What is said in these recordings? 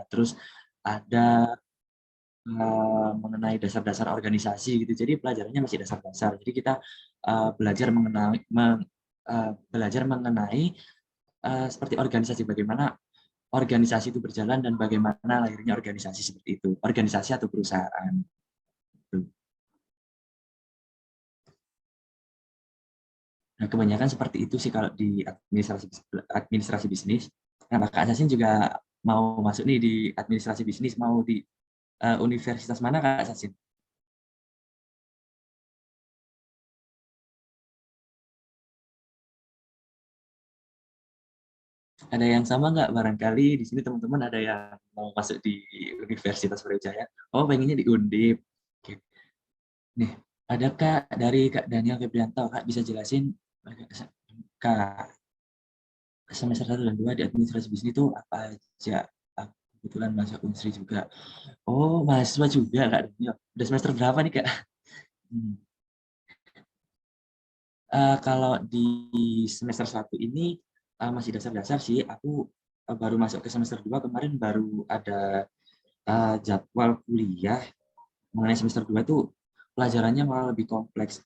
Terus ada mengenai dasar-dasar organisasi gitu. Jadi pelajarannya masih dasar-dasar. Jadi kita belajar mengenai seperti organisasi, bagaimana organisasi itu berjalan dan bagaimana lahirnya organisasi seperti itu, organisasi atau perusahaan. Nah, kebanyakan seperti itu sih kalau di administrasi bisnis. Nah, Kak Sasin juga mau masuk nih di administrasi bisnis, mau di universitas mana Kak Sasin? Ada yang sama nggak? Barangkali di sini teman-teman ada yang mau masuk di Universitas Brawijaya. Oh, pengennya di Undip. Oke. Nih, ada Kak dari Kak Daniel Febrianto. Kak bisa jelasin Kak semester 1 dan 2 di administrasi bisnis itu apa aja? Aku kebetulan masuk Unsri juga. Oh, mahasiswa juga Kak Daniel. Udah semester berapa nih Kak? Hmm. Kalau di semester 1 ini masih dasar-dasar sih. Aku baru masuk ke semester 2 kemarin, baru ada jadwal kuliah mengenai semester 2 itu pelajarannya malah lebih kompleks.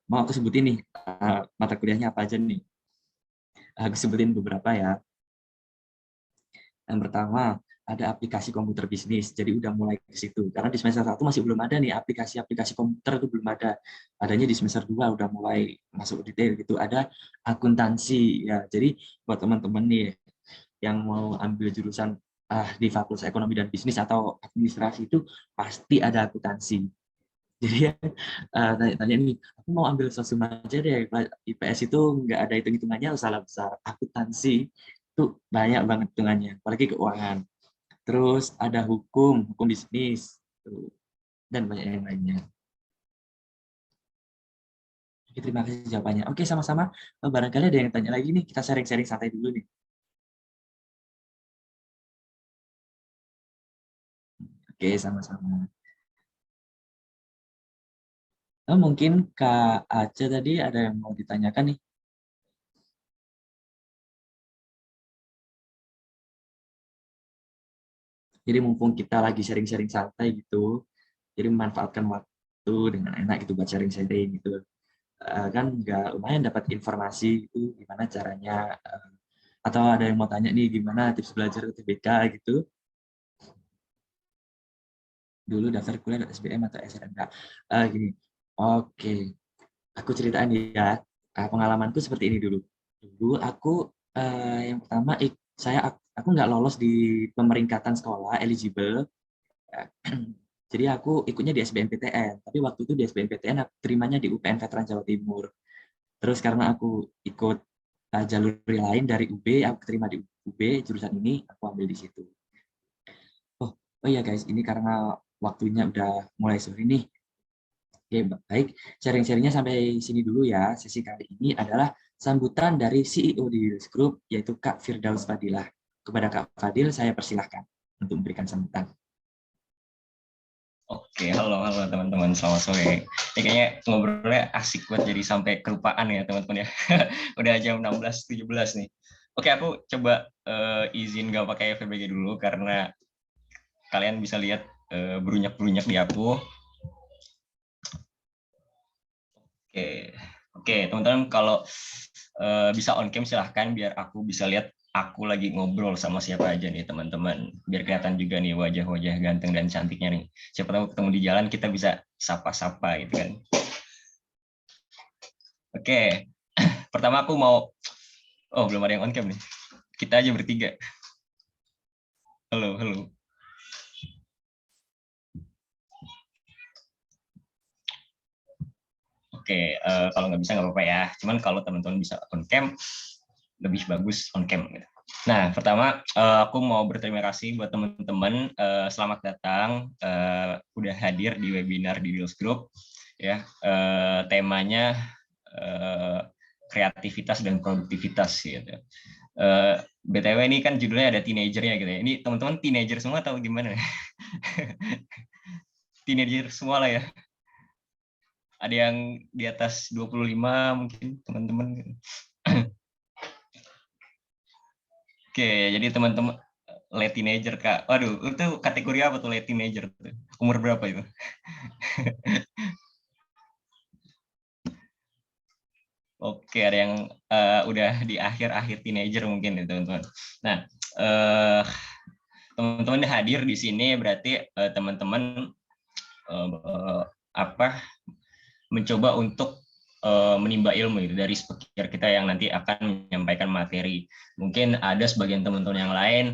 Mau aku sebutin nih mata kuliahnya apa aja nih. Aku sebutin beberapa ya. Yang pertama, ada aplikasi komputer bisnis. Jadi udah mulai ke situ. Karena di semester 1 masih belum ada nih aplikasi-aplikasi komputer, itu belum ada. Adanya di semester 2 udah mulai masuk detail gitu. Ada akuntansi ya. Jadi buat teman-teman nih yang mau ambil jurusan di Fakultas Ekonomi dan Bisnis atau administrasi itu pasti ada akuntansi. Jadi ya tanya-tanya nih, aku mau ambil sosum aja deh, IPS itu nggak ada hitung-hitungannya, salah besar. Akuntansi itu banyak banget hitungannya, apalagi keuangan. Terus ada hukum bisnis, dan banyak yang lainnya. Oke, terima kasih jawabannya. Oke, sama-sama. Barangkali ada yang tanya lagi nih, kita sharing-sharing santai dulu nih. Oke, sama-sama. Mungkin Kak Aca tadi ada yang mau ditanyakan nih. Jadi mumpung kita lagi sharing-sharing santai gitu, jadi memanfaatkan waktu dengan enak gitu buat sharing-sharing gitu. Kan nggak lumayan dapat informasi itu gimana caranya, atau ada yang mau tanya nih gimana tips belajar UTBK gitu dulu daftar kuliah SBM atau SNMK. Gini, oke, aku ceritain ya, pengalamanku seperti ini dulu. Dulu aku yang pertama aku nggak lolos di pemeringkatan sekolah eligible. Jadi aku ikutnya di SBMPTN, tapi waktu itu di SBMPTN aku terimanya di UPN Veteran Jawa Timur. Terus karena aku ikut jalur lain dari UB, aku terima di UB, jurusan ini aku ambil di situ. Oh, oh ya guys, ini karena waktunya udah mulai sore nih. Oke, baik. Sharing-sharingnya sampai sini dulu ya. Sesi kali ini adalah sambutan dari CEO di Deals Group, yaitu Kak Firdaus Fadilah. Kepada Kak Fadil, saya persilahkan untuk memberikan sambutan. Oke, halo teman-teman, selamat sore. Ini kayaknya ngobrolnya asik banget jadi sampai kelupaan ya teman-teman ya. Udah jam 16.17 nih. Oke, aku coba izin gak pakai VBG dulu karena kalian bisa lihat berunyak-berunyak di aku. Oke, teman-teman kalau bisa on cam silahkan biar aku bisa lihat aku lagi ngobrol sama siapa aja nih teman-teman. Biar kelihatan juga nih wajah-wajah ganteng dan cantiknya nih. Siapa tahu ketemu di jalan kita bisa sapa-sapa gitu kan. Oke, pertama aku mau, oh belum ada yang on cam nih. Kita aja bertiga. Halo. Oke, kalau nggak bisa nggak apa-apa ya. Cuman kalau teman-teman bisa on cam, lebih bagus on cam. Gitu. Nah, pertama aku mau berterima kasih buat teman-teman. Selamat datang, udah hadir di webinar di Deals Group. Ya, temanya kreativitas dan produktivitas gitu. BTW ini kan judulnya ada teenager-nya gitu ya. Ini teman-teman teenager semua atau gimana? Teenager semua lah ya. Ada yang di atas 25 mungkin teman-teman. Oke, jadi teman-teman late teenager Kak. Waduh, itu kategori apa tuh late teenager? Umur berapa itu? Oke, ada yang udah di akhir-akhir teenager mungkin ya teman-teman. Nah, teman-teman hadir di sini berarti teman-teman apa mencoba untuk menimba ilmu itu dari speaker kita yang nanti akan menyampaikan materi. Mungkin ada sebagian teman-teman yang lain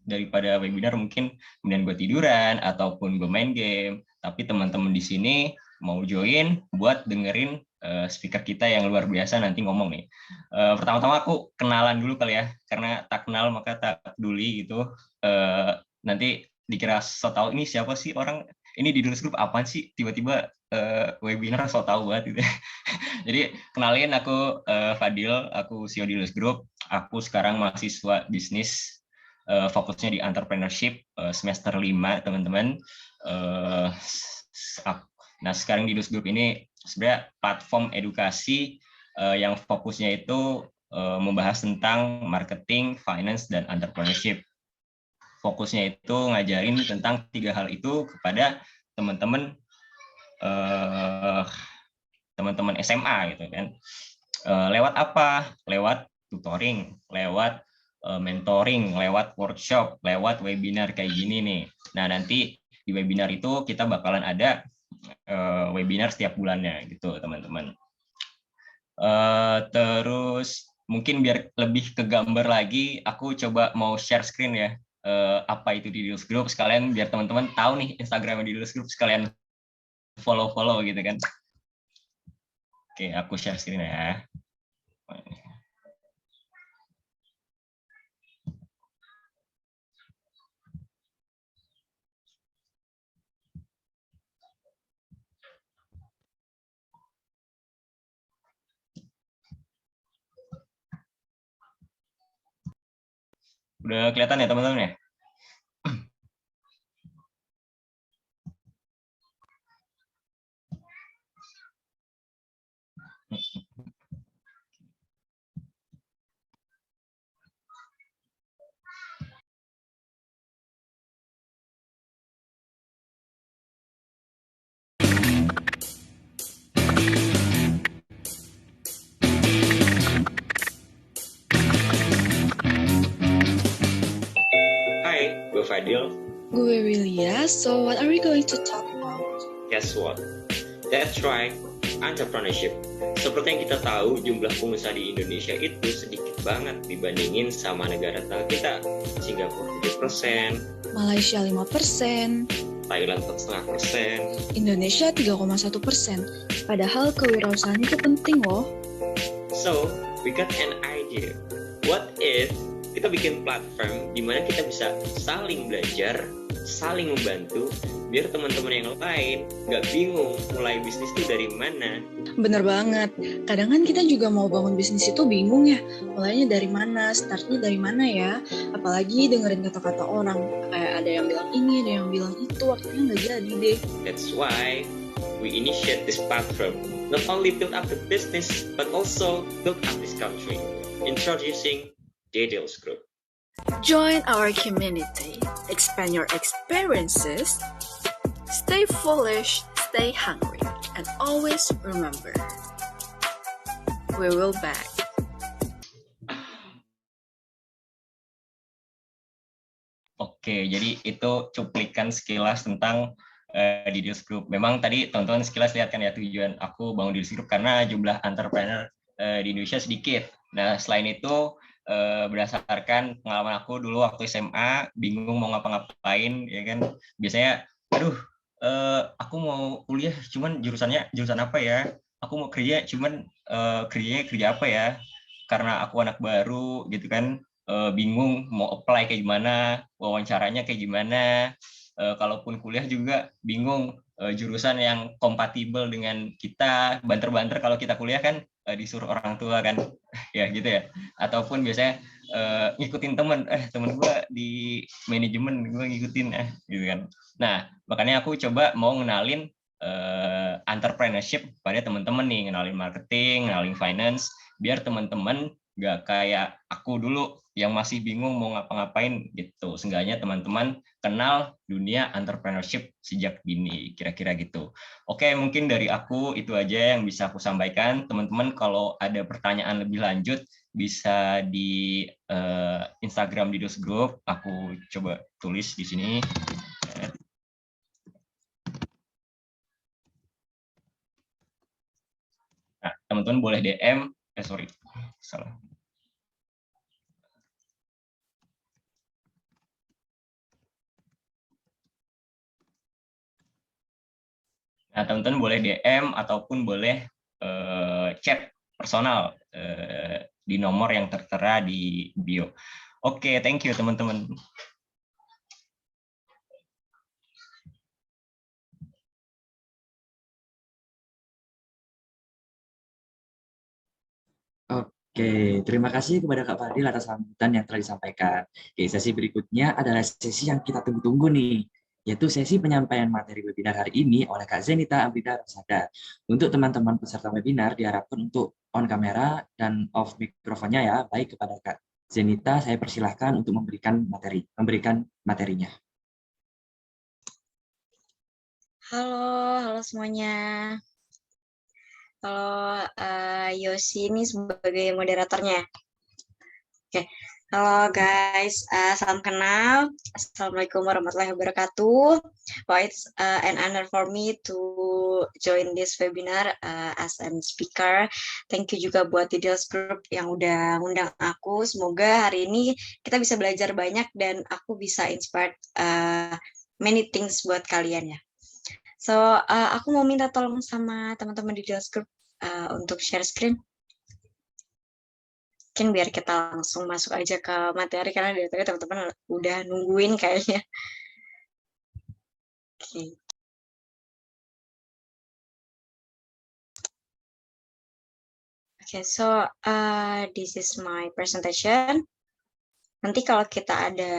daripada webinar mungkin kemudian gue tiduran ataupun gue main game, tapi teman-teman di sini mau join buat dengerin speaker kita yang luar biasa nanti ngomong nih. Pertama-tama aku kenalan dulu kali ya, karena tak kenal maka tak peduli gitu. Nanti dikira so tau ini siapa sih orang ini di Dulus Group apaan sih tiba-tiba webinar so tau banget gitu. Jadi kenalin aku Fadil, aku CEO di Dulus Group. Aku sekarang mahasiswa bisnis, fokusnya di entrepreneurship semester 5 teman-teman. Nah sekarang di Dulus Group ini sebenarnya platform edukasi yang fokusnya itu membahas tentang marketing, finance, dan entrepreneurship. Fokusnya itu ngajarin tentang 3 hal itu kepada teman-teman SMA gitu kan. Lewat apa? Lewat tutoring, lewat mentoring, lewat workshop, lewat webinar kayak gini nih. Nah nanti di webinar itu kita bakalan ada webinar setiap bulannya gitu teman-teman. Terus mungkin biar lebih ke gambar lagi, aku coba mau share screen ya. Apa itu di Dulus Group sekalian biar teman-teman tahu nih Instagram di Dulus Group sekalian follow gitu kan. Oke, aku share screen ya. Udah kelihatan ya teman-teman ya? Hai, gue Fadil. Gue Willia, so what are we going to talk about? Guess what? That's right, entrepreneurship. Seperti yang kita tahu, jumlah pengusaha di Indonesia itu sedikit banget dibandingin sama negara tetangga kita. Singapura 7%, Malaysia 5%, Thailand 4,5%, Indonesia 3,1%. Padahal kewirausahaan itu penting loh. So, we got an idea. What if kita bikin platform di mana kita bisa saling belajar, saling membantu, biar teman-teman yang lain nggak bingung mulai bisnis itu dari mana. Bener banget. Kadang kan kita juga mau bangun bisnis itu bingung ya. Mulainya dari mana, startnya dari mana ya. Apalagi dengerin kata-kata orang. Kayak ada yang bilang ini, ada yang bilang itu, akhirnya nggak jadi deh. That's why we initiate this platform. Not only build up the business, but also build up this country. Introducing Details Group. Join our community, expand your experiences, stay foolish, stay hungry, and always remember, we will back. Oke, jadi itu cuplikan sekilas tentang Details Group. Memang tadi teman-teman sekilas lihat kan ya tujuan aku bangun Details Group karena jumlah entrepreneur di Indonesia sedikit. Nah, selain itu berdasarkan pengalaman aku dulu waktu SMA bingung mau ngapa-ngapain ya kan biasanya aku mau kuliah cuman jurusan apa ya, aku mau kerja cuman kerja apa ya, karena aku anak baru gitu kan, bingung mau apply kayak gimana, wawancaranya kayak gimana, kalaupun kuliah juga bingung jurusan yang kompatibel dengan kita, banter-banter kalau kita kuliah kan disuruh orang tua kan ya gitu ya, ataupun biasanya ngikutin temen gue di manajemen, gue ngikutin gitu kan. Nah makanya aku coba mau ngenalin entrepreneurship pada teman-teman nih, ngenalin marketing, ngenalin finance, biar teman-teman gak kayak aku dulu yang masih bingung mau ngapa-ngapain gitu. Seenggaknya teman-teman kenal dunia entrepreneurship sejak dini, kira-kira gitu. Oke, mungkin dari aku itu aja yang bisa aku sampaikan. Teman-teman kalau ada pertanyaan lebih lanjut bisa di Instagram Didos Group. Aku coba tulis di sini. Nah, teman-teman boleh DM. Sorry, salah. Nah, teman-teman boleh DM ataupun boleh chat personal di nomor yang tertera di bio. Oke, thank you teman-teman. Oke, terima kasih kepada Kak Fadil atas sambutan yang telah disampaikan. Oke, sesi berikutnya adalah sesi yang kita tunggu-tunggu nih, yaitu sesi penyampaian materi webinar hari ini oleh Kak Zenita Amrita Rosada. Untuk teman-teman peserta webinar diharapkan untuk on kamera dan off mikrofonnya ya. Baik, kepada Kak Zenita, saya persilahkan untuk memberikan materinya. Halo semuanya. Halo, Yosi ini sebagai moderatornya. Oke, halo guys, salam kenal. Assalamualaikum warahmatullahi wabarakatuh. Well, it's an honor for me to join this webinar as a speaker. Thank you juga buat Didos Group yang udah ngundang aku. Semoga hari ini kita bisa belajar banyak dan aku bisa inspired many things buat kalian ya. So, aku mau minta tolong sama teman-teman di Didos Group untuk share screen. Mungkin biar kita langsung masuk aja ke materi, karena dari tadi teman-teman udah nungguin kayaknya. Oke. Oke, so this is my presentation. Nanti kalau kita ada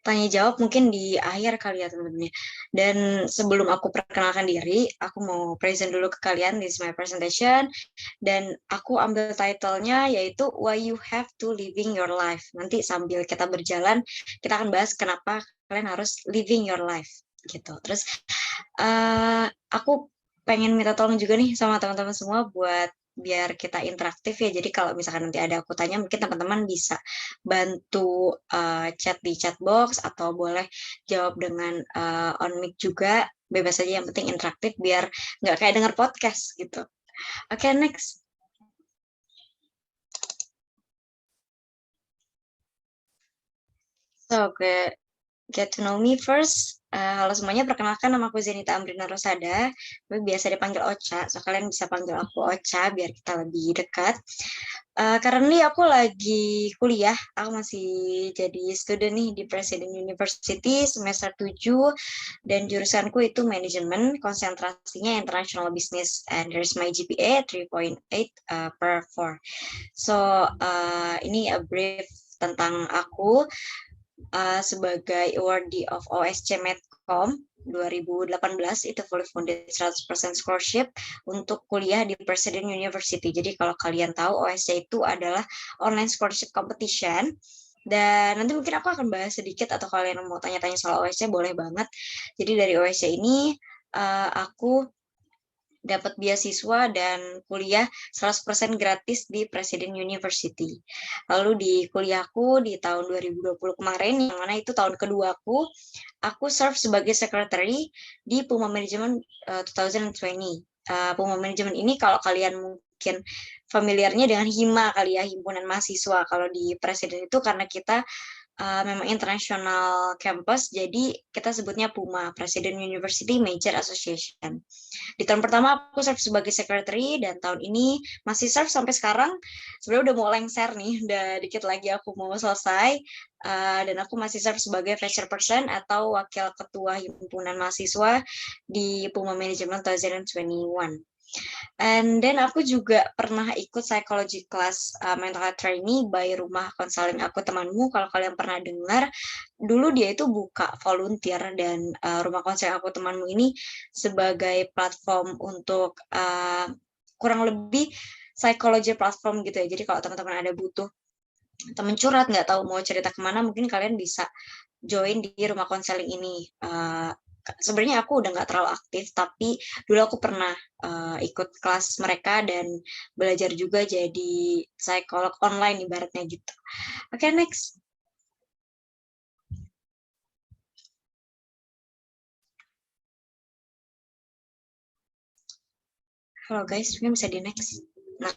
tanya jawab mungkin di akhir kali ya teman-teman. Dan sebelum aku perkenalkan diri, aku mau present dulu ke kalian. This is my presentation. Dan aku ambil title-nya yaitu Why You Have to Living Your Life. Nanti sambil kita berjalan, kita akan bahas kenapa kalian harus living your life gitu. Terus aku pengen minta tolong juga nih sama teman-teman semua buat biar kita interaktif ya. Jadi kalau misalkan nanti ada aku tanya, mungkin teman-teman bisa bantu chat di chat box atau boleh jawab dengan on mic juga. Bebas aja, yang penting interaktif biar nggak kayak denger podcast gitu. Oke, next. So, get to know me first. Halo semuanya, perkenalkan nama aku Zenita Amrita Rosada. Tapi biasa dipanggil Ocha, so kalian bisa panggil aku Ocha biar kita lebih dekat. Karena aku lagi kuliah, aku masih jadi student nih di Presiden University semester 7, dan jurusanku itu manajemen, konsentrasinya international business, and there's my GPA 3.8 per 4. So, ini a brief tentang aku. Sebagai awardee of OSC Medcom 2018, itu fully funded 100% scholarship untuk kuliah di Presiden University. Jadi kalau kalian tahu, OSC itu adalah online scholarship competition. Dan nanti mungkin aku akan bahas sedikit, atau kalian mau tanya-tanya soal OSC boleh banget. Jadi dari OSC ini aku dapat beasiswa dan kuliah 100% gratis di Presiden University. Lalu di kuliahku di tahun 2020 kemarin, yang mana itu tahun kedua aku serve sebagai secretary di Puma Management 2020. Puma Management ini kalau kalian mungkin familiarnya dengan HIMA kali ya, Himpunan Mahasiswa. Kalau di Presiden itu karena kita memang international campus, jadi kita sebutnya PUMA, Presiden University Major Association. Di tahun pertama aku serve sebagai secretary, dan tahun ini masih serve sampai sekarang. Sebenarnya udah mau lengser nih, udah dikit lagi aku mau selesai, dan aku masih serve sebagai vice chairperson atau wakil ketua himpunan mahasiswa di PUMA Management 2021. And then aku juga pernah ikut psychology class mental health trainee by Rumah Konseling Aku Temanmu. Kalau kalian pernah dengar, dulu dia itu buka volunteer, dan Rumah Konseling Aku Temanmu ini sebagai platform untuk kurang lebih psychology platform gitu ya. Jadi kalau teman-teman ada butuh teman curhat, nggak tahu mau cerita kemana, mungkin kalian bisa join di rumah konseling ini. Sebenarnya aku udah nggak terlalu aktif, tapi dulu aku pernah ikut kelas mereka dan belajar juga jadi psikolog online ibaratnya gitu. Oke, next. Halo guys, mungkin bisa di next. Nah,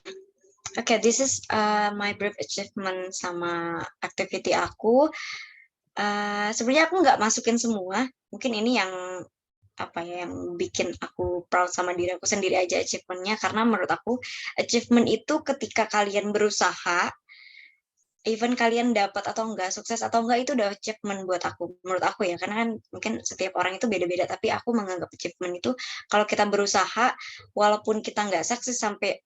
oke, this is my brief achievement sama activity aku. Sebenarnya aku nggak masukin semua, mungkin ini yang apa ya yang bikin aku proud sama diri aku sendiri aja achievement-nya, karena menurut aku achievement itu ketika kalian berusaha, even kalian dapat atau enggak, sukses atau enggak, itu udah achievement buat aku, menurut aku ya, karena kan mungkin setiap orang itu beda-beda, tapi aku menganggap achievement itu kalau kita berusaha, walaupun kita nggak sukses sampai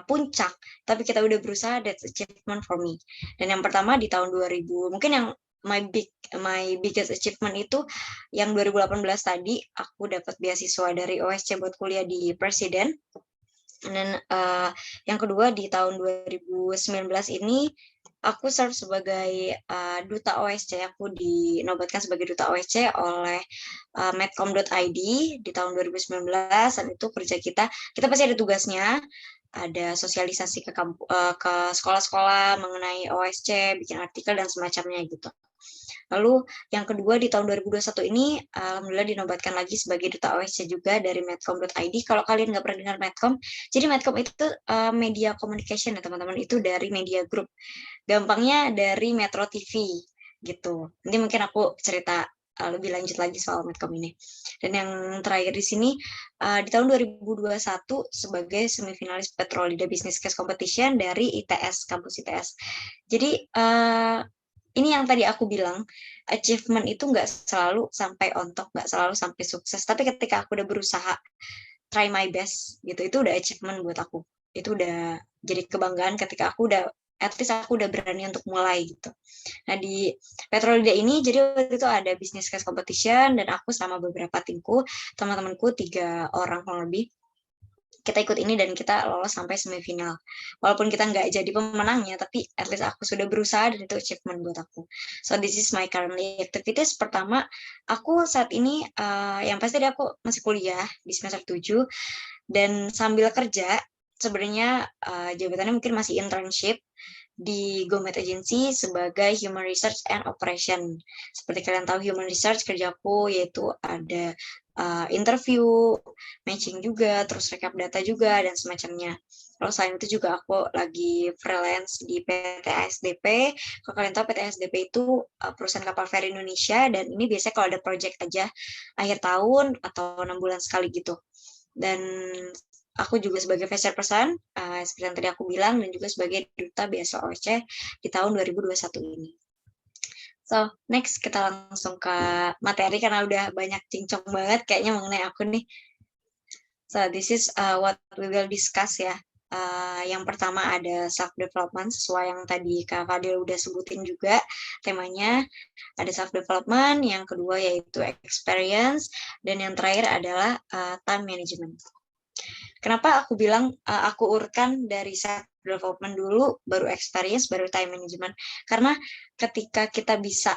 puncak, tapi kita udah berusaha, that's achievement for me. Dan yang pertama di tahun 2000, mungkin yang my biggest achievement itu yang 2018 tadi, aku dapat beasiswa dari OSC buat kuliah di Presiden. Dan yang kedua di tahun 2019 ini aku serve sebagai duta OSC. Aku dinobatkan sebagai duta OSC oleh medcom.id di tahun 2019, dan itu kerja kita pasti ada tugasnya, ada sosialisasi ke sekolah-sekolah mengenai OSC, bikin artikel dan semacamnya gitu. Lalu yang kedua di tahun 2021 ini, alhamdulillah dinobatkan lagi sebagai duta OSC juga dari medcom.id. Kalau kalian nggak pernah dengar medcom, jadi medcom itu media communication ya teman-teman, itu dari media group. Gampangnya dari Metro TV gitu. Nanti mungkin aku cerita lebih lanjut lagi soal medcom ini. Dan yang terakhir di sini, di tahun 2021 sebagai semifinalis Petrolida Business Case Competition dari ITS, kampus ITS. Jadi ini yang tadi aku bilang, achievement itu nggak selalu sampai on top, nggak selalu sampai sukses. Tapi ketika aku udah berusaha, try my best, gitu, itu udah achievement buat aku. Itu udah jadi kebanggaan ketika aku udah, at least aku udah berani untuk mulai gitu. Nah di Petrolida ini, jadi waktu itu ada business case competition, dan aku sama beberapa timku, teman-temanku 3 orang kurang lebih, kita ikut ini dan kita lolos sampai semifinal. Walaupun kita nggak jadi pemenangnya, tapi at least aku sudah berusaha dan itu achievement buat aku. So this is my currently activities. Pertama, aku saat ini yang pasti aku masih kuliah di semester 7 dan sambil kerja, sebenarnya jabatannya mungkin masih internship di GoMed Agency sebagai Human Research and Operation. Seperti kalian tahu, Human Research kerjaku yaitu ada interview, matching juga, terus rekap data juga, dan semacamnya. Lalu selain itu juga aku lagi freelance di PT ASDP. Kalau kalian tahu, PT ASDP itu perusahaan kapal feri Indonesia, dan ini biasanya kalau ada project aja akhir tahun atau 6 bulan sekali gitu. Dan aku juga sebagai vice person, seperti yang tadi aku bilang, dan juga sebagai duta beasiswa OSC di tahun 2021 ini. So, next kita langsung ke materi karena udah banyak cincong banget kayaknya mengenai aku nih. So, this is what we will discuss ya. Yang pertama ada self-development, sesuai yang tadi Kak Fadil udah sebutin juga temanya. Ada self-development, yang kedua yaitu experience, dan yang terakhir adalah time management. Kenapa aku bilang aku urutkan dari self-development dulu, baru experience, baru time management. Karena ketika kita bisa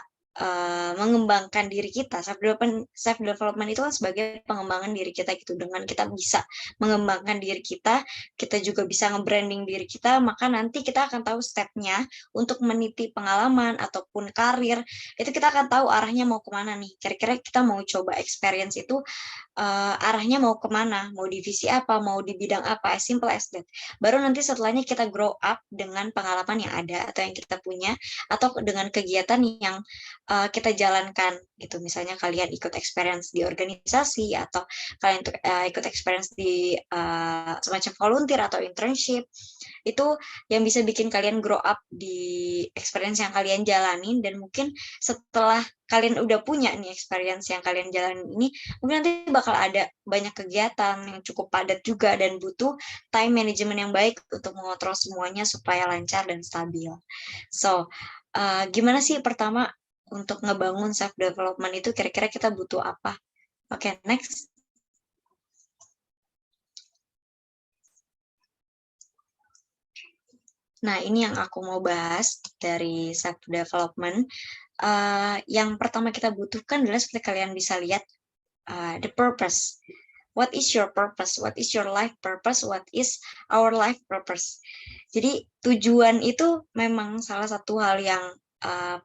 mengembangkan diri kita, self-development itu kan sebagai pengembangan diri kita gitu. Dengan kita bisa mengembangkan diri kita juga bisa nge-branding diri kita, maka nanti kita akan tahu step-nya untuk meniti pengalaman ataupun karir, itu kita akan tahu arahnya mau kemana nih. Kira-kira kita mau coba experience itu arahnya mau kemana, mau divisi apa, mau di bidang apa, as simple as that. Baru nanti setelahnya kita grow up dengan pengalaman yang ada atau yang kita punya, atau dengan kegiatan yang kita jalankan gitu. Misalnya kalian ikut experience di organisasi, atau kalian ikut experience di semacam volunteer atau internship, itu yang bisa bikin kalian grow up di experience yang kalian jalanin. Dan mungkin setelah kalian udah punya nih experience yang kalian jalanin ini, mungkin nanti bakal ada banyak kegiatan yang cukup padat juga, dan butuh time management yang baik untuk mengontrol semuanya supaya lancar dan stabil. So, gimana sih pertama untuk ngebangun self development itu, kira-kira kita butuh apa? Oke, next. Nah, ini yang aku mau bahas dari self development. Yang pertama kita butuhkan adalah seperti kalian bisa lihat the purpose. What is your purpose? What is your life purpose? What is our life purpose? Jadi tujuan itu memang salah satu hal yang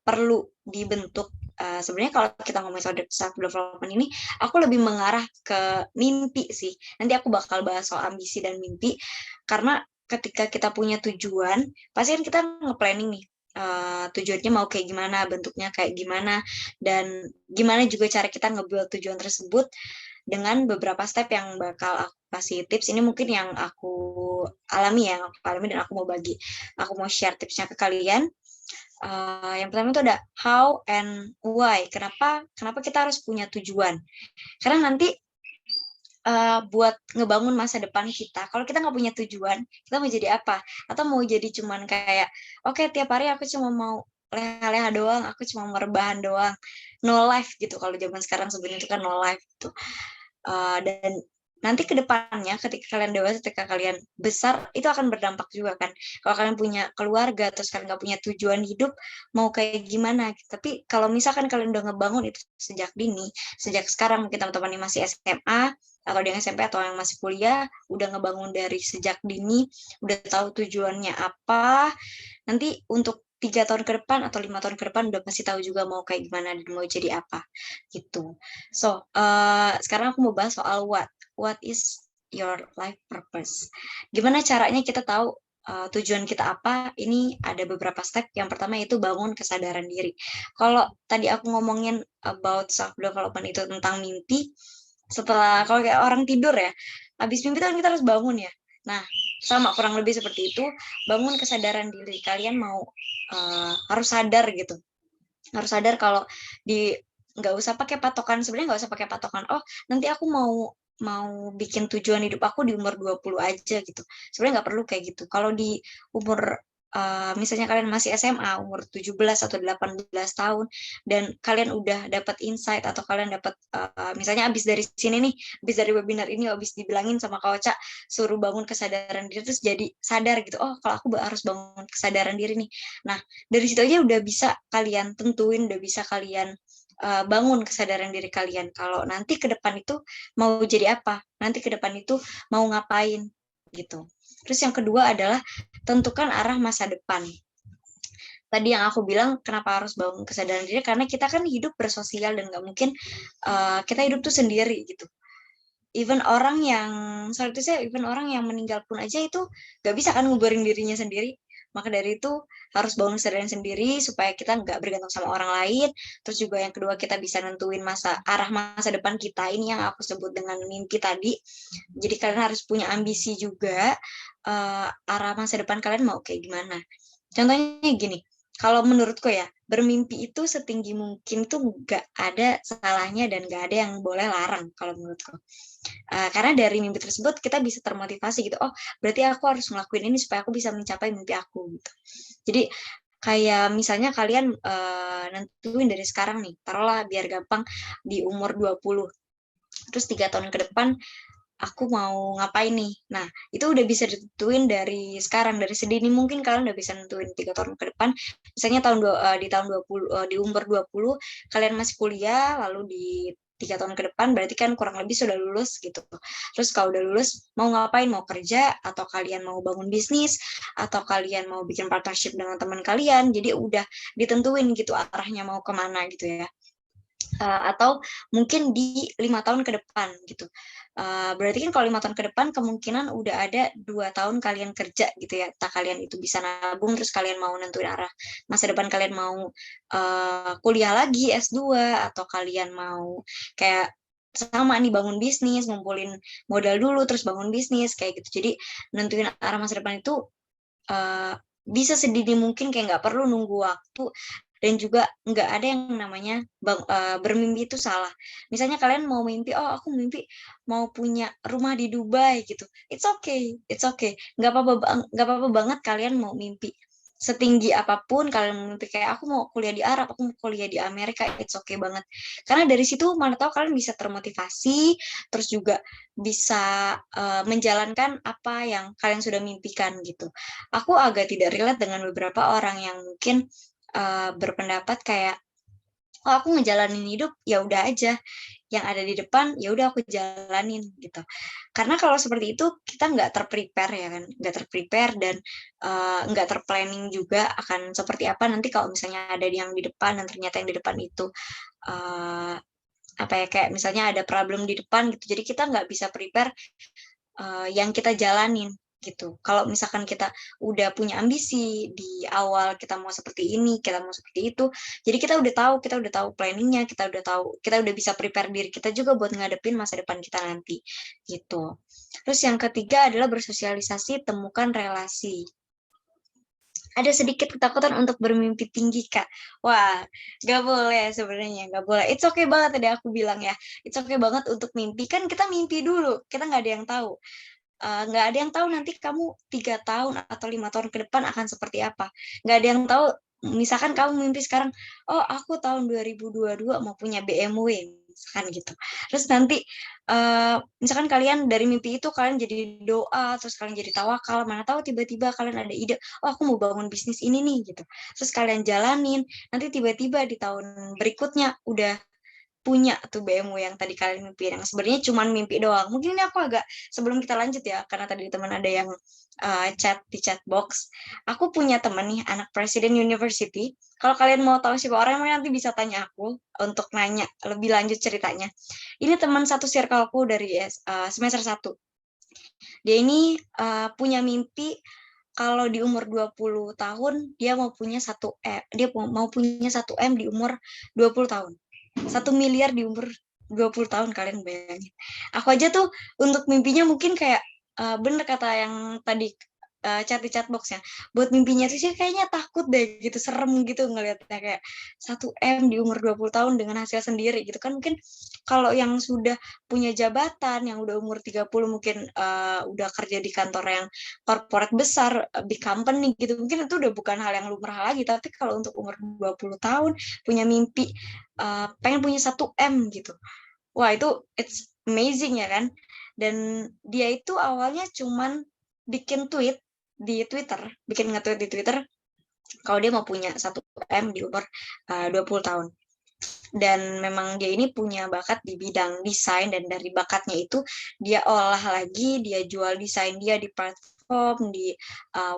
perlu dibentuk. Sebenarnya kalau kita ngomongin soal self development ini, aku lebih mengarah ke mimpi sih. Nanti aku bakal bahas soal ambisi dan mimpi, karena ketika kita punya tujuan, pasti kan kita nge-planning nih. Tujuannya mau kayak gimana, bentuknya kayak gimana, dan gimana juga cara kita nge-build tujuan tersebut dengan beberapa step yang bakal aku kasih tips. Ini mungkin yang aku alami ya, yang aku alami dan aku mau bagi, aku mau share tipsnya ke kalian. Yang pertama itu ada how and why. Kenapa kita harus punya tujuan? Karena nanti buat ngebangun masa depan kita, kalau kita nggak punya tujuan, kita mau jadi apa? Atau mau jadi cuman kayak, oke, tiap hari aku cuma mau leha-leha doang, aku cuma mau rebahan doang, no life gitu. Kalau zaman sekarang sebenarnya itu kan no life gitu. Dan nanti ke depannya ketika kalian dewasa, ketika kalian besar, itu akan berdampak juga kan. Kalau kalian punya keluarga, terus kalian nggak punya tujuan hidup, mau kayak gimana. Tapi kalau misalkan kalian udah ngebangun itu sejak dini, sejak sekarang, mungkin teman-teman yang masih SMA, atau yang SMP, atau yang masih kuliah, udah ngebangun dari sejak dini, udah tahu tujuannya apa, nanti untuk 3 tahun ke depan atau 5 tahun ke depan udah pasti tahu juga mau kayak gimana dan mau jadi apa gitu. So, sekarang aku mau bahas soal what is your life purpose. Gimana caranya kita tahu tujuan kita apa? Ini ada beberapa step. Yang pertama itu bangun kesadaran diri. Kalau tadi aku ngomongin about self development itu tentang mimpi, setelah kalau kayak orang tidur ya, habis mimpi kan kita harus bangun ya. Nah, sama kurang lebih seperti itu, bangun kesadaran diri. Kalian mau harus sadar gitu. Harus sadar kalau nggak usah pakai patokan, sebenarnya nggak usah pakai patokan, oh nanti aku mau bikin tujuan hidup aku di umur 20 aja gitu. Sebenarnya nggak perlu kayak gitu. Kalau di umur misalnya kalian masih SMA, umur 17 atau 18 tahun, dan kalian udah dapat insight atau kalian dapat, misalnya abis dari sini nih, abis dari webinar ini, abis dibilangin sama Kak Ocha, suruh bangun kesadaran diri, terus jadi sadar gitu, oh kalau aku harus bangun kesadaran diri nih. Nah, dari situ aja udah bisa kalian tentuin, udah bisa kalian bangun kesadaran diri kalian. Kalau nanti ke depan itu mau jadi apa, nanti ke depan itu mau ngapain gitu. Terus yang kedua adalah tentukan arah masa depan. Tadi yang aku bilang kenapa harus bangun kesadaran diri, karena kita kan hidup bersosial dan nggak mungkin kita hidup tuh sendiri gitu. Even orang yang even orang yang meninggal pun aja itu nggak bisa kan nguburin dirinya sendiri. Maka dari itu harus bangun kesadaran sendiri supaya kita nggak bergantung sama orang lain. Terus juga yang kedua kita bisa nentuin arah masa depan kita. Ini yang aku sebut dengan mimpi tadi. Jadi kalian harus punya ambisi juga, arah masa depan kalian mau kayak gimana. Contohnya gini, kalau menurutku ya, bermimpi itu setinggi mungkin tuh nggak ada salahnya dan nggak ada yang boleh larang kalau menurutku. Karena dari mimpi tersebut kita bisa termotivasi gitu, oh berarti aku harus ngelakuin ini supaya aku bisa mencapai mimpi aku gitu. Jadi kayak misalnya kalian nentuin dari sekarang nih, taruhlah biar gampang di umur 20, terus 3 tahun ke depan aku mau ngapain nih. Nah, itu udah bisa ditentuin dari sekarang, dari sedini mungkin kalian udah bisa nentuin 3 tahun ke depan. Misalnya di tahun 20, di umur 20 kalian masih kuliah, lalu di 3 tahun ke depan berarti kan kurang lebih sudah lulus gitu. Terus kalau udah lulus mau ngapain? Mau kerja, atau kalian mau bangun bisnis, atau kalian mau bikin partnership dengan teman kalian. Jadi udah ditentuin gitu arahnya mau kemana gitu ya. Atau mungkin di 5 tahun ke depan gitu. Berarti kan kalau 5 tahun ke depan kemungkinan udah ada 2 tahun kalian kerja gitu ya. Entah kalian itu bisa nabung, terus kalian mau nentuin arah masa depan kalian mau kuliah lagi S2, atau kalian mau kayak sama nih bangun bisnis, ngumpulin modal dulu terus bangun bisnis kayak gitu. Jadi nentuin arah masa depan itu bisa sedini mungkin, kayak nggak perlu nunggu waktu. Dan juga nggak ada yang namanya bermimpi itu salah. Misalnya kalian mau mimpi, oh aku mimpi mau punya rumah di Dubai gitu. It's okay. Nggak apa-apa banget kalian mau mimpi. setinggi apapun kalian mimpi kayak aku mau kuliah di Arab, aku mau kuliah di Amerika, it's okay banget. Karena dari situ mana tahu kalian bisa termotivasi, terus juga bisa menjalankan apa yang kalian sudah mimpikan gitu. Aku agak tidak relate dengan beberapa orang yang mungkin berpendapat kayak, oh aku ngejalanin hidup ya udah aja, yang ada di depan ya udah aku jalanin gitu. Karena kalau seperti itu kita nggak terprepare ya kan, nggak terprepare dan nggak terplanning juga akan seperti apa nanti kalau misalnya ada yang di depan dan ternyata yang di depan itu apa ya, kayak misalnya ada problem di depan gitu. Jadi kita nggak bisa prepare yang kita jalanin gitu. Kalau misalkan kita udah punya ambisi di awal kita mau seperti ini, kita mau seperti itu, jadi kita udah tahu planningnya, kita udah bisa prepare diri kita juga buat ngadepin masa depan kita nanti gitu. Terus yang ketiga adalah bersosialisasi, temukan relasi. Ada sedikit ketakutan untuk bermimpi tinggi, Kak. Wah, gak boleh sebenarnya, gak boleh. It's okay banget tadi aku bilang ya. It's okay banget untuk mimpi. Kan kita mimpi dulu, kita nggak ada yang tahu. Nggak ada yang tahu nanti kamu 3 tahun atau 5 tahun ke depan akan seperti apa. Nggak ada yang tahu, misalkan kamu mimpi sekarang, oh aku tahun 2022 mau punya BMW, misalkan gitu. Terus nanti misalkan kalian dari mimpi itu kalian jadi doa, terus kalian jadi tawakal, mana tahu tiba-tiba kalian ada ide, oh aku mau bangun bisnis ini nih gitu. Terus kalian jalanin, nanti tiba-tiba di tahun berikutnya udah punya tuh BMW yang tadi kalian mimpi, yang sebenarnya cuma mimpi doang. Mungkin ini aku agak, sebelum kita lanjut ya, karena tadi teman ada yang chat di chat box. Aku punya teman nih, anak Presiden University. Kalau kalian mau tahu siapa orangnya, nanti bisa tanya aku untuk nanya lebih lanjut ceritanya. Ini teman satu circleku dari semester 1. Dia ini punya mimpi kalau di umur 20 tahun dia mau punya 1 M di umur 20 tahun. 1 miliar di umur 20 tahun, kalian bayangin. Aku aja tuh untuk mimpinya mungkin kayak bener kata yang tadi chat di chat box ya. Buat mimpinya tuh sih kayaknya takut deh gitu, serem gitu ngelihatnya kayak 1 M di umur 20 tahun dengan hasil sendiri gitu kan. Mungkin kalau yang sudah punya jabatan, yang udah umur 30 mungkin udah kerja di kantor yang corporate besar, big company gitu, mungkin itu udah bukan hal yang lumrah lagi. Tapi kalau untuk umur 20 tahun punya mimpi pengen punya 1 M gitu. Wah, itu it's amazing ya kan? Dan dia itu awalnya cuman bikin tweet di Twitter, bikin nge-tweet di Twitter kalau dia mau punya 1 M di umur 20 tahun. Dan memang dia ini punya bakat di bidang desain, dan dari bakatnya itu dia olah lagi, dia jual desain dia di platform, di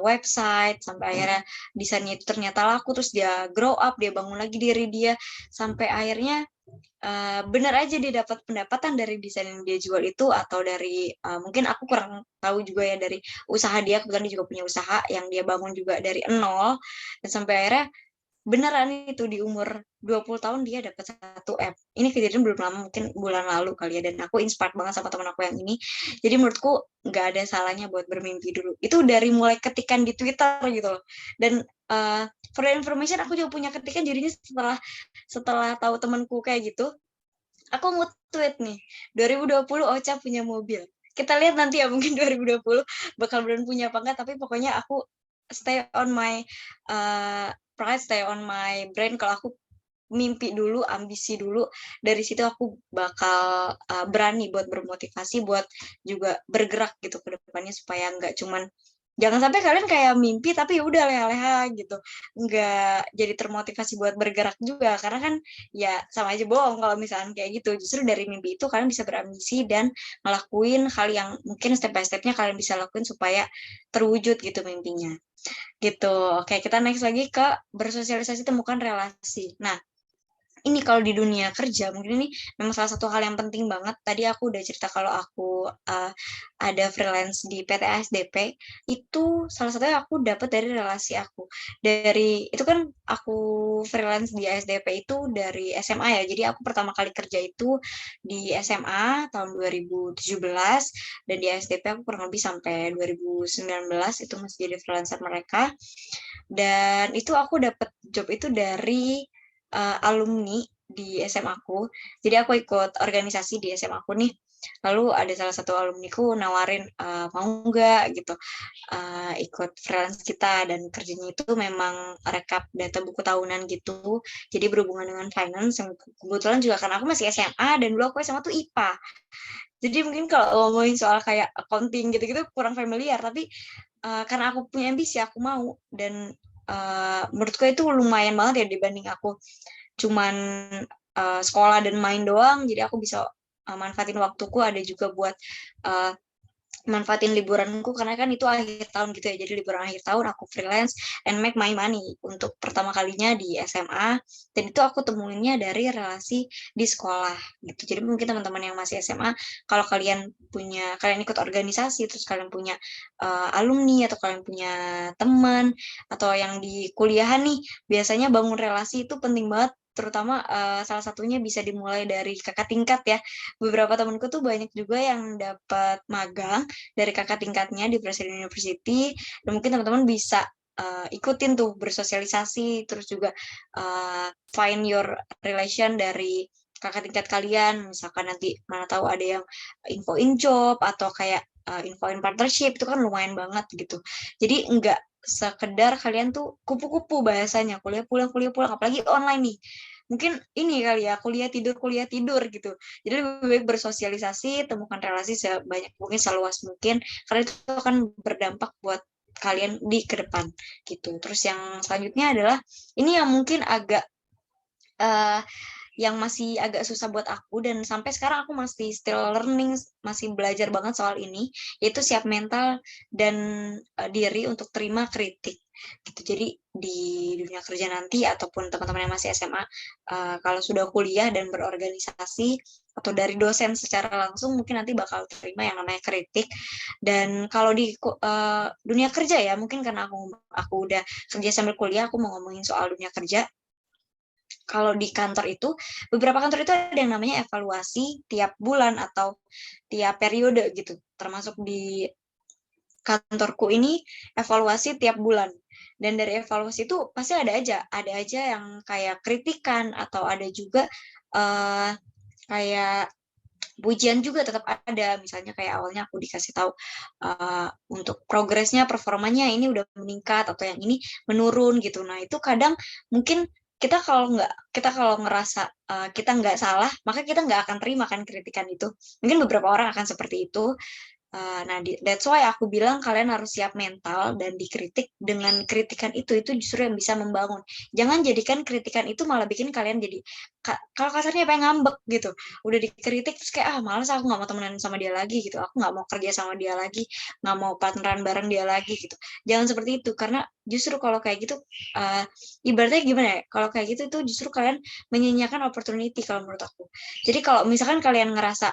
website, sampai akhirnya desainnya itu ternyata laku, terus dia grow up, dia bangun lagi diri dia, sampai akhirnya benar aja dia dapat pendapatan dari desain yang dia jual itu, atau dari mungkin aku kurang tahu juga ya, dari usaha dia, kebetulan dia juga punya usaha yang dia bangun juga dari nol, dan sampai akhirnya beneran itu di umur 20 tahun dia dapat 1 M. Ini kejadian belum lama, mungkin bulan lalu kali ya, dan aku inspired banget sama teman aku yang ini. Jadi menurutku nggak ada salahnya buat bermimpi dulu. Itu dari mulai ketikan di Twitter gitu loh. Dan for the information, aku juga punya ketikan, jadinya setelah tahu temanku kayak gitu, aku nge-tweet nih, 2020 Ocha punya mobil. Kita lihat nanti ya, mungkin 2020 bakal beneran punya apa enggak, tapi pokoknya aku stay on my pride, stay on my brain. Kalau aku mimpi dulu, ambisi dulu, dari situ aku bakal berani buat bermotivasi, buat juga bergerak gitu ke depannya, supaya nggak cuman, jangan sampai kalian kayak mimpi tapi udah leha-leha gitu, nggak jadi termotivasi buat bergerak juga, karena kan ya sama aja bohong kalau misalnya kayak gitu. Justru dari mimpi itu kalian bisa berambisi dan ngelakuin hal yang mungkin step by step-nya kalian bisa lakuin supaya terwujud gitu mimpinya. Gitu. Oke, kita next lagi ke bersosialisasi, temukan relasi. Nah, ini kalau di dunia kerja mungkin ini memang salah satu hal yang penting banget. Tadi aku udah cerita kalau aku ada freelance di PT ASDP, itu salah satunya aku dapat dari relasi aku. Dari itu kan aku freelance di ASDP itu dari SMA ya. Jadi aku pertama kali kerja itu di SMA tahun 2017, dan di ASDP aku kurang lebih sampai 2019 itu masih jadi freelancer mereka. Dan itu aku dapat job itu dari alumni di SMA aku. Jadi aku ikut organisasi di SMA aku nih. Lalu ada salah satu alumniku nawarin mau nggak gitu ikut freelance kita, dan kerjanya itu memang rekap data buku tahunan gitu. Jadi berhubungan dengan finance yang kebetulan juga karena aku masih SMA dan dulu aku SMA tuh IPA. Jadi mungkin kalau ngomongin soal kayak accounting gitu-gitu kurang familiar, tapi karena aku punya ambisi aku mau, dan menurutku itu lumayan banget ya dibanding aku cuman sekolah dan main doang. Jadi aku bisa manfaatin waktuku, ada juga buat manfaatin liburanku karena kan itu akhir tahun gitu ya. Jadi liburan akhir tahun aku freelance and make my money untuk pertama kalinya di SMA, dan itu aku temuinnya dari relasi di sekolah gitu. Jadi mungkin teman-teman yang masih SMA, kalau kalian ikut organisasi, terus kalian punya alumni atau kalian punya teman atau yang di kuliahan nih, biasanya bangun relasi itu penting banget, terutama salah satunya bisa dimulai dari kakak tingkat ya. Beberapa temanku tuh banyak juga yang dapat magang dari kakak tingkatnya di Presiden University, dan mungkin teman-teman bisa ikutin tuh bersosialisasi, terus juga find your relation dari kakak tingkat kalian, misalkan nanti mana tahu ada yang infoin job atau kayak infoin partnership, itu kan lumayan banget gitu. Jadi enggak sekedar kalian tuh kupu-kupu bahasanya, kuliah pulang, apalagi online nih. Mungkin ini kali ya, kuliah tidur gitu. Jadi lebih baik bersosialisasi, temukan relasi sebanyak mungkin, seluas mungkin, karena itu akan berdampak buat kalian di ke depan gitu. Terus yang selanjutnya adalah ini yang mungkin agak yang masih agak susah buat aku, dan sampai sekarang aku masih still learning, masih belajar banget soal ini, yaitu siap mental dan diri untuk terima kritik gitu. Jadi di dunia kerja nanti ataupun teman-teman yang masih SMA, kalau sudah kuliah dan berorganisasi atau dari dosen secara langsung, mungkin nanti bakal terima yang namanya kritik. Dan kalau di dunia kerja ya, mungkin karena aku udah kerja sambil kuliah, aku mau ngomongin soal dunia kerja. Kalau di kantor itu, beberapa kantor itu ada yang namanya evaluasi tiap bulan atau tiap periode gitu. Termasuk di kantorku ini evaluasi tiap bulan. Dan dari evaluasi itu pasti ada aja yang kayak kritikan, atau ada juga kayak pujian juga tetap ada. Misalnya kayak awalnya aku dikasih tahu untuk progresnya, performanya ini udah meningkat atau yang ini menurun gitu. Nah itu kadang mungkin kita kalau ngerasa kita nggak salah, maka kita nggak akan terima kan kritikan itu. Mungkin beberapa orang akan seperti itu. Nah, that's why aku bilang kalian harus siap mental dan dikritik. Dengan kritikan itu justru yang bisa membangun. Jangan jadikan kritikan itu malah bikin kalian jadi, kalau kasarnya pengen ngambek gitu. Udah dikritik terus kayak, malas, aku nggak mau temenan sama dia lagi gitu. Aku nggak mau kerja sama dia lagi, nggak mau partneran bareng dia lagi gitu. Jangan seperti itu, karena justru kalau kayak gitu, ibaratnya gimana ya, kalau kayak gitu itu justru kalian menyanyiakan opportunity kalau menurut aku. Jadi kalau misalkan kalian ngerasa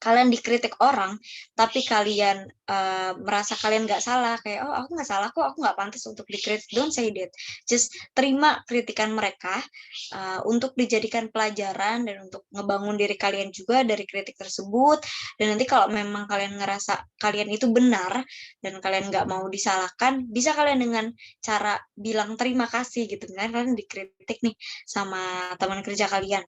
kalian dikritik orang, tapi kalian merasa kalian nggak salah, kayak aku nggak salah kok, aku nggak pantas untuk dikritik, don't say that. Just terima kritikan mereka untuk dijadikan pelajaran dan untuk ngebangun diri kalian juga dari kritik tersebut. Dan nanti kalau memang kalian ngerasa kalian itu benar dan kalian nggak mau disalahkan, bisa kalian dengan cara bilang terima kasih gitu. Kan kalian dikritik nih sama teman kerja kalian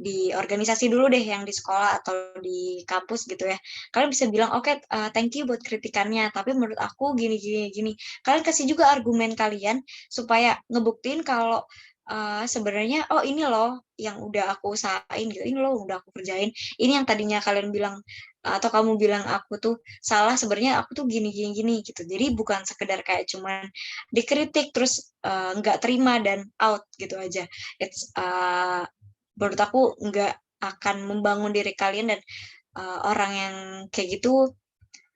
di organisasi dulu deh, yang di sekolah atau di kampus gitu ya, kalian bisa bilang oke, thank you buat kritikannya, tapi menurut aku gini. Kalian kasih juga argumen kalian supaya ngebuktiin kalau sebenarnya ini loh yang udah aku usahain gitu, ini loh udah aku kerjain, ini yang tadinya kalian bilang atau kamu bilang aku tuh salah, sebenarnya aku tuh gini gitu. Jadi bukan sekedar kayak cuman dikritik terus nggak terima dan out gitu aja. It's menurut aku nggak akan membangun diri kalian, dan orang yang kayak gitu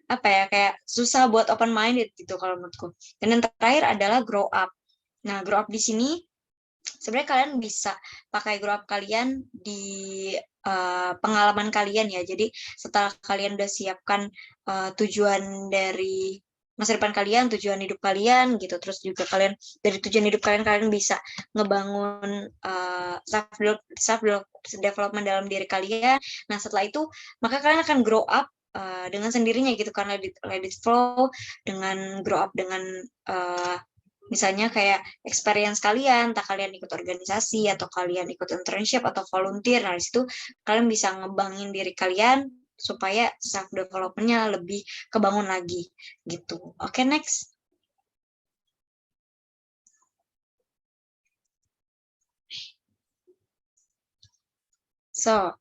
apa ya, kayak susah buat open minded gitu kalau menurutku. Dan yang terakhir adalah grow up. Nah, grow up di sini sebenarnya kalian bisa pakai grow up kalian di pengalaman kalian ya. Jadi setelah kalian udah siapkan tujuan dari masa depan kalian, tujuan hidup kalian gitu, terus juga kalian dari tujuan hidup kalian bisa ngebangun self development dalam diri kalian. Nah setelah itu maka kalian akan grow up dengan sendirinya gitu, karena let it flow, dengan grow up dengan Misalnya kayak experience kalian, entah kalian ikut organisasi atau kalian ikut internship atau volunteer. Nah, di situ kalian bisa ngebangin diri kalian supaya self development-nya lebih kebangun lagi gitu. Oke, next. So,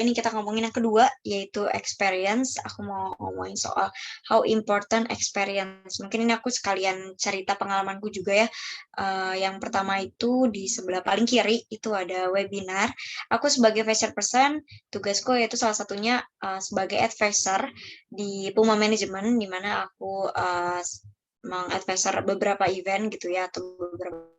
ini kita ngomongin yang kedua, yaitu experience. Aku mau ngomongin soal how important experience. Mungkin ini aku sekalian cerita pengalamanku juga ya. Yang pertama itu di sebelah paling kiri, itu ada webinar. Aku sebagai fresher person, tugasku yaitu salah satunya sebagai advisor di Puma Management, di mana aku mengadvisor beberapa event gitu ya, atau beberapa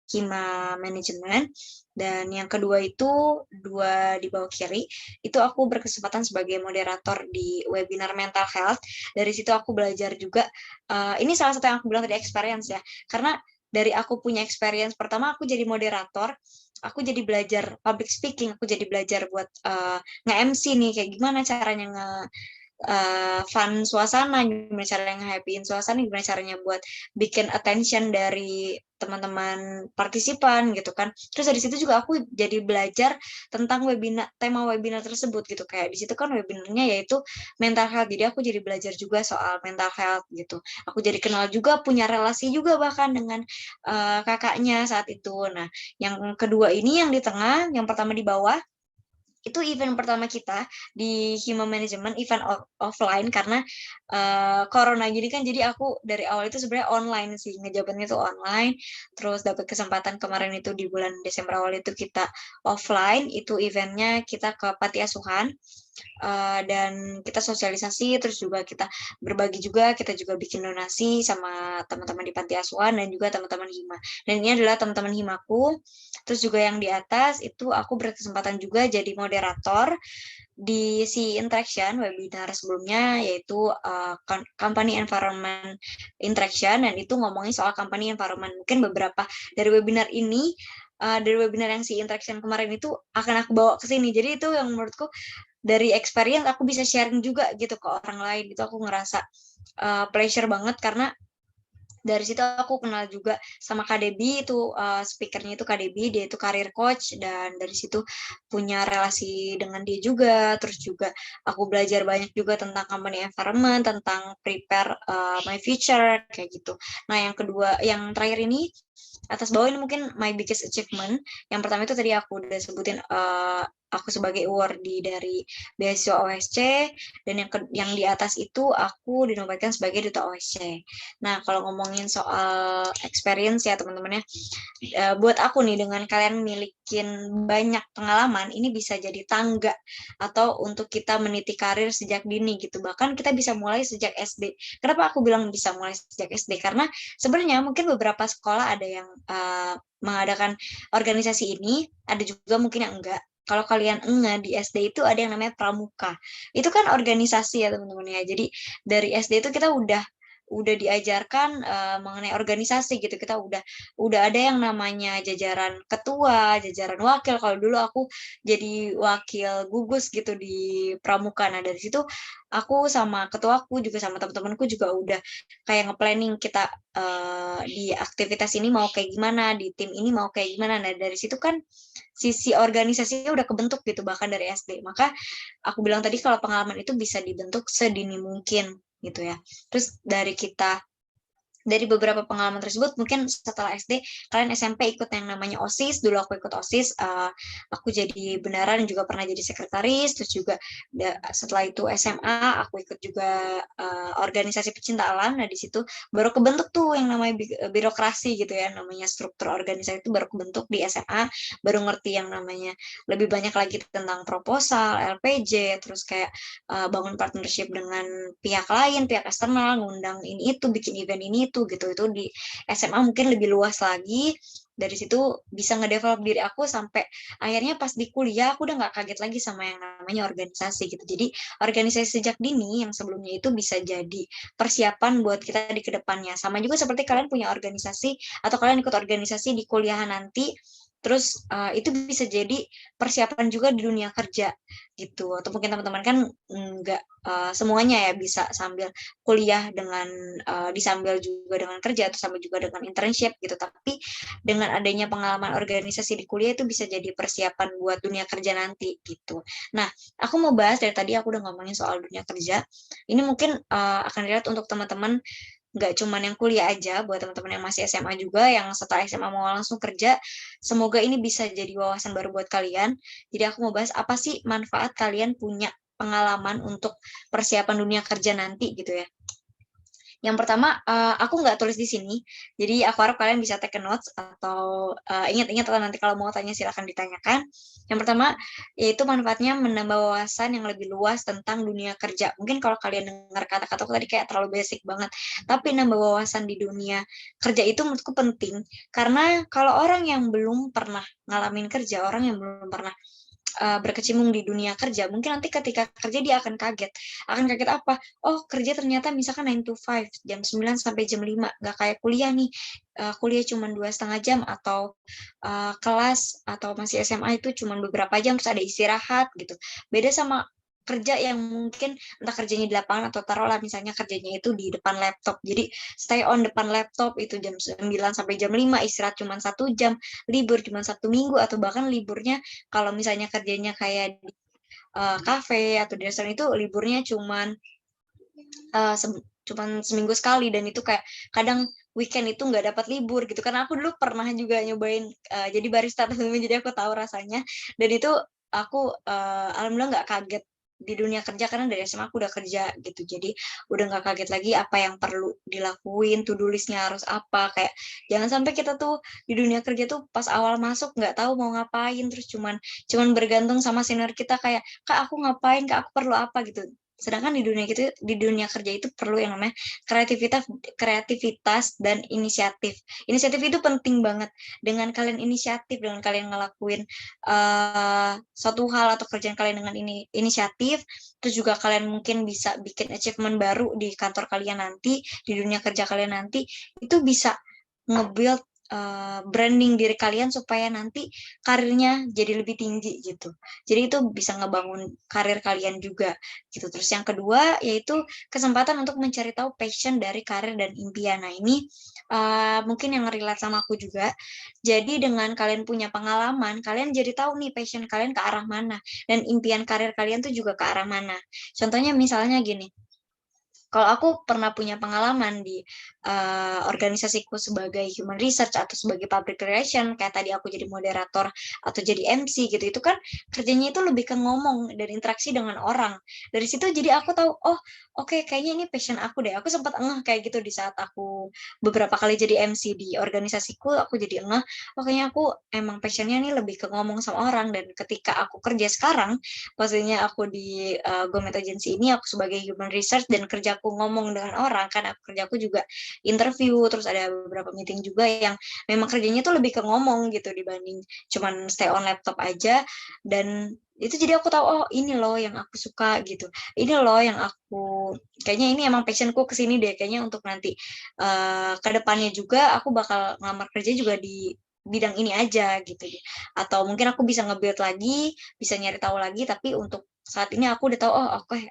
Hima Manajemen. Dan yang kedua itu, dua di bawah kiri, itu aku berkesempatan sebagai moderator di webinar mental health. Dari situ aku belajar juga, ini salah satu yang aku bilang tadi experience ya, karena dari aku punya experience, pertama aku jadi moderator, aku jadi belajar public speaking, aku jadi belajar buat nge-MC nih, kayak gimana caranya fun suasana, gimana caranya nge-happyin suasana, gimana caranya buat bikin attention dari teman-teman partisipan gitu kan. Terus dari situ juga aku jadi belajar tentang webinar, tema webinar tersebut gitu. Kayak di situ kan webinarnya yaitu mental health. Jadi aku jadi belajar juga soal mental health gitu. Aku jadi kenal juga, punya relasi juga bahkan dengan kakaknya saat itu. Nah, yang kedua ini yang di tengah, yang pertama di bawah, itu event pertama kita di Human Management, event offline karena corona gini kan, jadi aku dari awal itu sebenarnya online sih, ngejabatnya itu online, terus dapat kesempatan kemarin itu di bulan Desember awal itu kita offline, itu eventnya kita ke Panti Asuhan, dan kita sosialisasi, terus juga kita berbagi juga, kita juga bikin donasi sama teman-teman di Panti Asuhan dan juga teman-teman Hima. Dan ini adalah teman-teman Himaku. Terus juga yang di atas itu aku berkesempatan juga jadi moderator di si interaction webinar sebelumnya, yaitu company environment interaction, dan itu ngomongin soal company environment. Mungkin beberapa dari webinar ini, dari webinar yang si interaction kemarin itu akan aku bawa ke sini. Jadi itu yang menurutku dari experience aku bisa sharing juga gitu ke orang lain. Itu aku ngerasa pleasure banget, karena dari situ aku kenal juga sama Kak Debbie, itu speakernya itu Kak Debbie, dia itu career coach, dan dari situ punya relasi dengan dia juga. Terus juga aku belajar banyak juga tentang company environment, tentang prepare my future kayak gitu. Nah, yang kedua, yang terakhir ini atas bawah ini mungkin my biggest achievement. Yang pertama itu tadi aku udah sebutin, aku sebagai awardee dari beasiswa OSC, dan yang di atas itu aku dinobatkan sebagai duta OSC. Nah, kalau ngomongin soal experience ya teman-teman ya, buat aku nih, dengan kalian milikin banyak pengalaman, ini bisa jadi tangga atau untuk kita meniti karir sejak dini gitu. Bahkan kita bisa mulai sejak SD. Kenapa aku bilang bisa mulai sejak SD? Karena sebenarnya mungkin beberapa sekolah ada yang mengadakan organisasi ini, ada juga mungkin yang enggak. Kalau kalian enggak, di SD itu ada yang namanya pramuka. Itu kan organisasi ya teman-teman ya. Jadi dari SD itu kita udah diajarkan mengenai organisasi gitu. Kita udah ada yang namanya jajaran ketua, jajaran wakil. Kalau dulu aku jadi wakil gugus gitu di pramuka. Nah, dari situ aku sama ketuaku juga sama teman-temanku juga udah kayak nge-planning kita di aktivitas ini mau kayak gimana, di tim ini mau kayak gimana. Nah, dari situ kan sisi organisasinya udah kebentuk gitu bahkan dari SD. Maka aku bilang tadi kalau pengalaman itu bisa dibentuk sedini mungkin gitu ya. Terus dari beberapa pengalaman tersebut, mungkin setelah SD, kalian SMP ikut yang namanya OSIS. Dulu aku ikut OSIS, aku jadi bendara dan juga pernah jadi sekretaris. Terus juga setelah itu SMA, aku ikut juga organisasi pecinta alam. Nah, di situ baru kebentuk tuh yang namanya birokrasi gitu ya, namanya struktur organisasi itu baru kebentuk di SMA, baru ngerti yang namanya lebih banyak lagi tentang proposal, LPJ, terus kayak bangun partnership dengan pihak lain, pihak eksternal, ngundang ini itu, bikin event ini itu gitu. Itu di SMA mungkin lebih luas lagi. Dari situ bisa ngedevelop diri aku sampai akhirnya pas di kuliah aku udah nggak kaget lagi sama yang namanya organisasi gitu. Jadi organisasi sejak dini yang sebelumnya itu bisa jadi persiapan buat kita di kedepannya. Sama juga seperti kalian punya organisasi atau kalian ikut organisasi di kuliah nanti, Terus itu bisa jadi persiapan juga di dunia kerja gitu. Atau mungkin teman-teman kan nggak semuanya ya bisa sambil kuliah dengan disambil juga dengan kerja atau sambil juga dengan internship gitu. Tapi dengan adanya pengalaman organisasi di kuliah itu bisa jadi persiapan buat dunia kerja nanti gitu. Nah, aku mau bahas dari tadi aku udah ngomongin soal dunia kerja. Ini mungkin akan dilihat untuk teman-teman nggak cuman yang kuliah aja, buat teman-teman yang masih SMA juga, yang setelah SMA mau langsung kerja, semoga ini bisa jadi wawasan baru buat kalian. Jadi aku mau bahas apa sih manfaat kalian punya pengalaman untuk persiapan dunia kerja nanti gitu ya. Yang pertama, aku nggak tulis di sini, jadi aku harap kalian bisa take a notes atau ingat-ingat atau nanti kalau mau tanya silahkan ditanyakan. Yang pertama, yaitu manfaatnya menambah wawasan yang lebih luas tentang dunia kerja. Mungkin kalau kalian dengar kata-kata aku tadi kayak terlalu basic banget, tapi nambah wawasan di dunia kerja itu menurutku penting, karena kalau orang yang belum pernah ngalamin kerja, orang yang belum pernah berkecimpung di dunia kerja, mungkin nanti ketika kerja dia akan kaget. Akan kaget apa? Oh, kerja ternyata misalkan 9 to 5, jam 9 sampai jam 5. Nggak kayak kuliah nih. Kuliah cuma 2,5 jam atau kelas atau masih SMA itu cuma beberapa jam terus ada istirahat gitu. Beda sama kerja yang mungkin entah kerjanya di lapangan atau taruhlah misalnya kerjanya itu di depan laptop. Jadi stay on depan laptop itu jam 9 sampai jam 5, istirahat cuma 1 jam, libur cuma 1 minggu atau bahkan liburnya kalau misalnya kerjanya kayak di kafe atau di restoran itu liburnya cuman seminggu sekali dan itu kayak kadang weekend itu nggak dapat libur gitu karena aku dulu pernah juga nyobain jadi barista jadi aku tahu rasanya dan itu aku alhamdulillah nggak kaget di dunia kerja karena dari SMA aku udah kerja gitu jadi udah nggak kaget lagi apa yang perlu dilakuin to do listnya harus apa kayak jangan sampai kita tuh di dunia kerja tuh pas awal masuk nggak tahu mau ngapain terus cuman bergantung sama senior kita kayak kak aku ngapain kak aku perlu apa gitu sedangkan di dunia kerja itu perlu yang namanya kreativitas dan inisiatif itu penting banget dengan kalian inisiatif dengan kalian ngelakuin suatu hal atau kerjaan kalian dengan inisiatif terus juga kalian mungkin bisa bikin achievement baru di kantor kalian nanti di dunia kerja kalian nanti itu bisa nge-build branding diri kalian supaya nanti karirnya jadi lebih tinggi gitu. Jadi itu bisa ngebangun karir kalian juga gitu. Terus yang kedua yaitu kesempatan untuk mencari tahu passion dari karir dan impian. Nah ini mungkin yang relate sama aku juga. Jadi dengan kalian punya pengalaman, kalian jadi tahu nih passion kalian ke arah mana dan impian karir kalian tuh juga ke arah mana. Contohnya misalnya gini. Kalau aku pernah punya pengalaman di organisasiku sebagai human research atau sebagai public relation, kayak tadi aku jadi moderator atau jadi MC gitu, itu kan kerjanya itu lebih ke ngomong dan interaksi dengan orang. Dari situ jadi aku tahu, oh oke, kayaknya ini passion aku deh. Aku sempat engeh kayak gitu di saat aku beberapa kali jadi MC di organisasiku, aku jadi engeh, oh kayaknya aku emang passionnya nih lebih ke ngomong sama orang. Dan ketika aku kerja sekarang, maksudnya aku di Gomet Agency ini, aku sebagai human research dan kerja aku ngomong dengan orang kan kerjaku juga interview terus ada beberapa meeting juga yang memang kerjanya tuh lebih ke ngomong gitu dibanding cuman stay on laptop aja dan itu jadi aku tahu oh ini loh yang aku suka gitu ini loh yang aku kayaknya ini emang passionku kesini deh kayaknya untuk nanti ke depannya juga aku bakal ngelamar kerja juga di bidang ini aja gitu atau mungkin aku bisa nge-build lagi bisa nyari tahu lagi tapi untuk saat ini aku udah tahu oh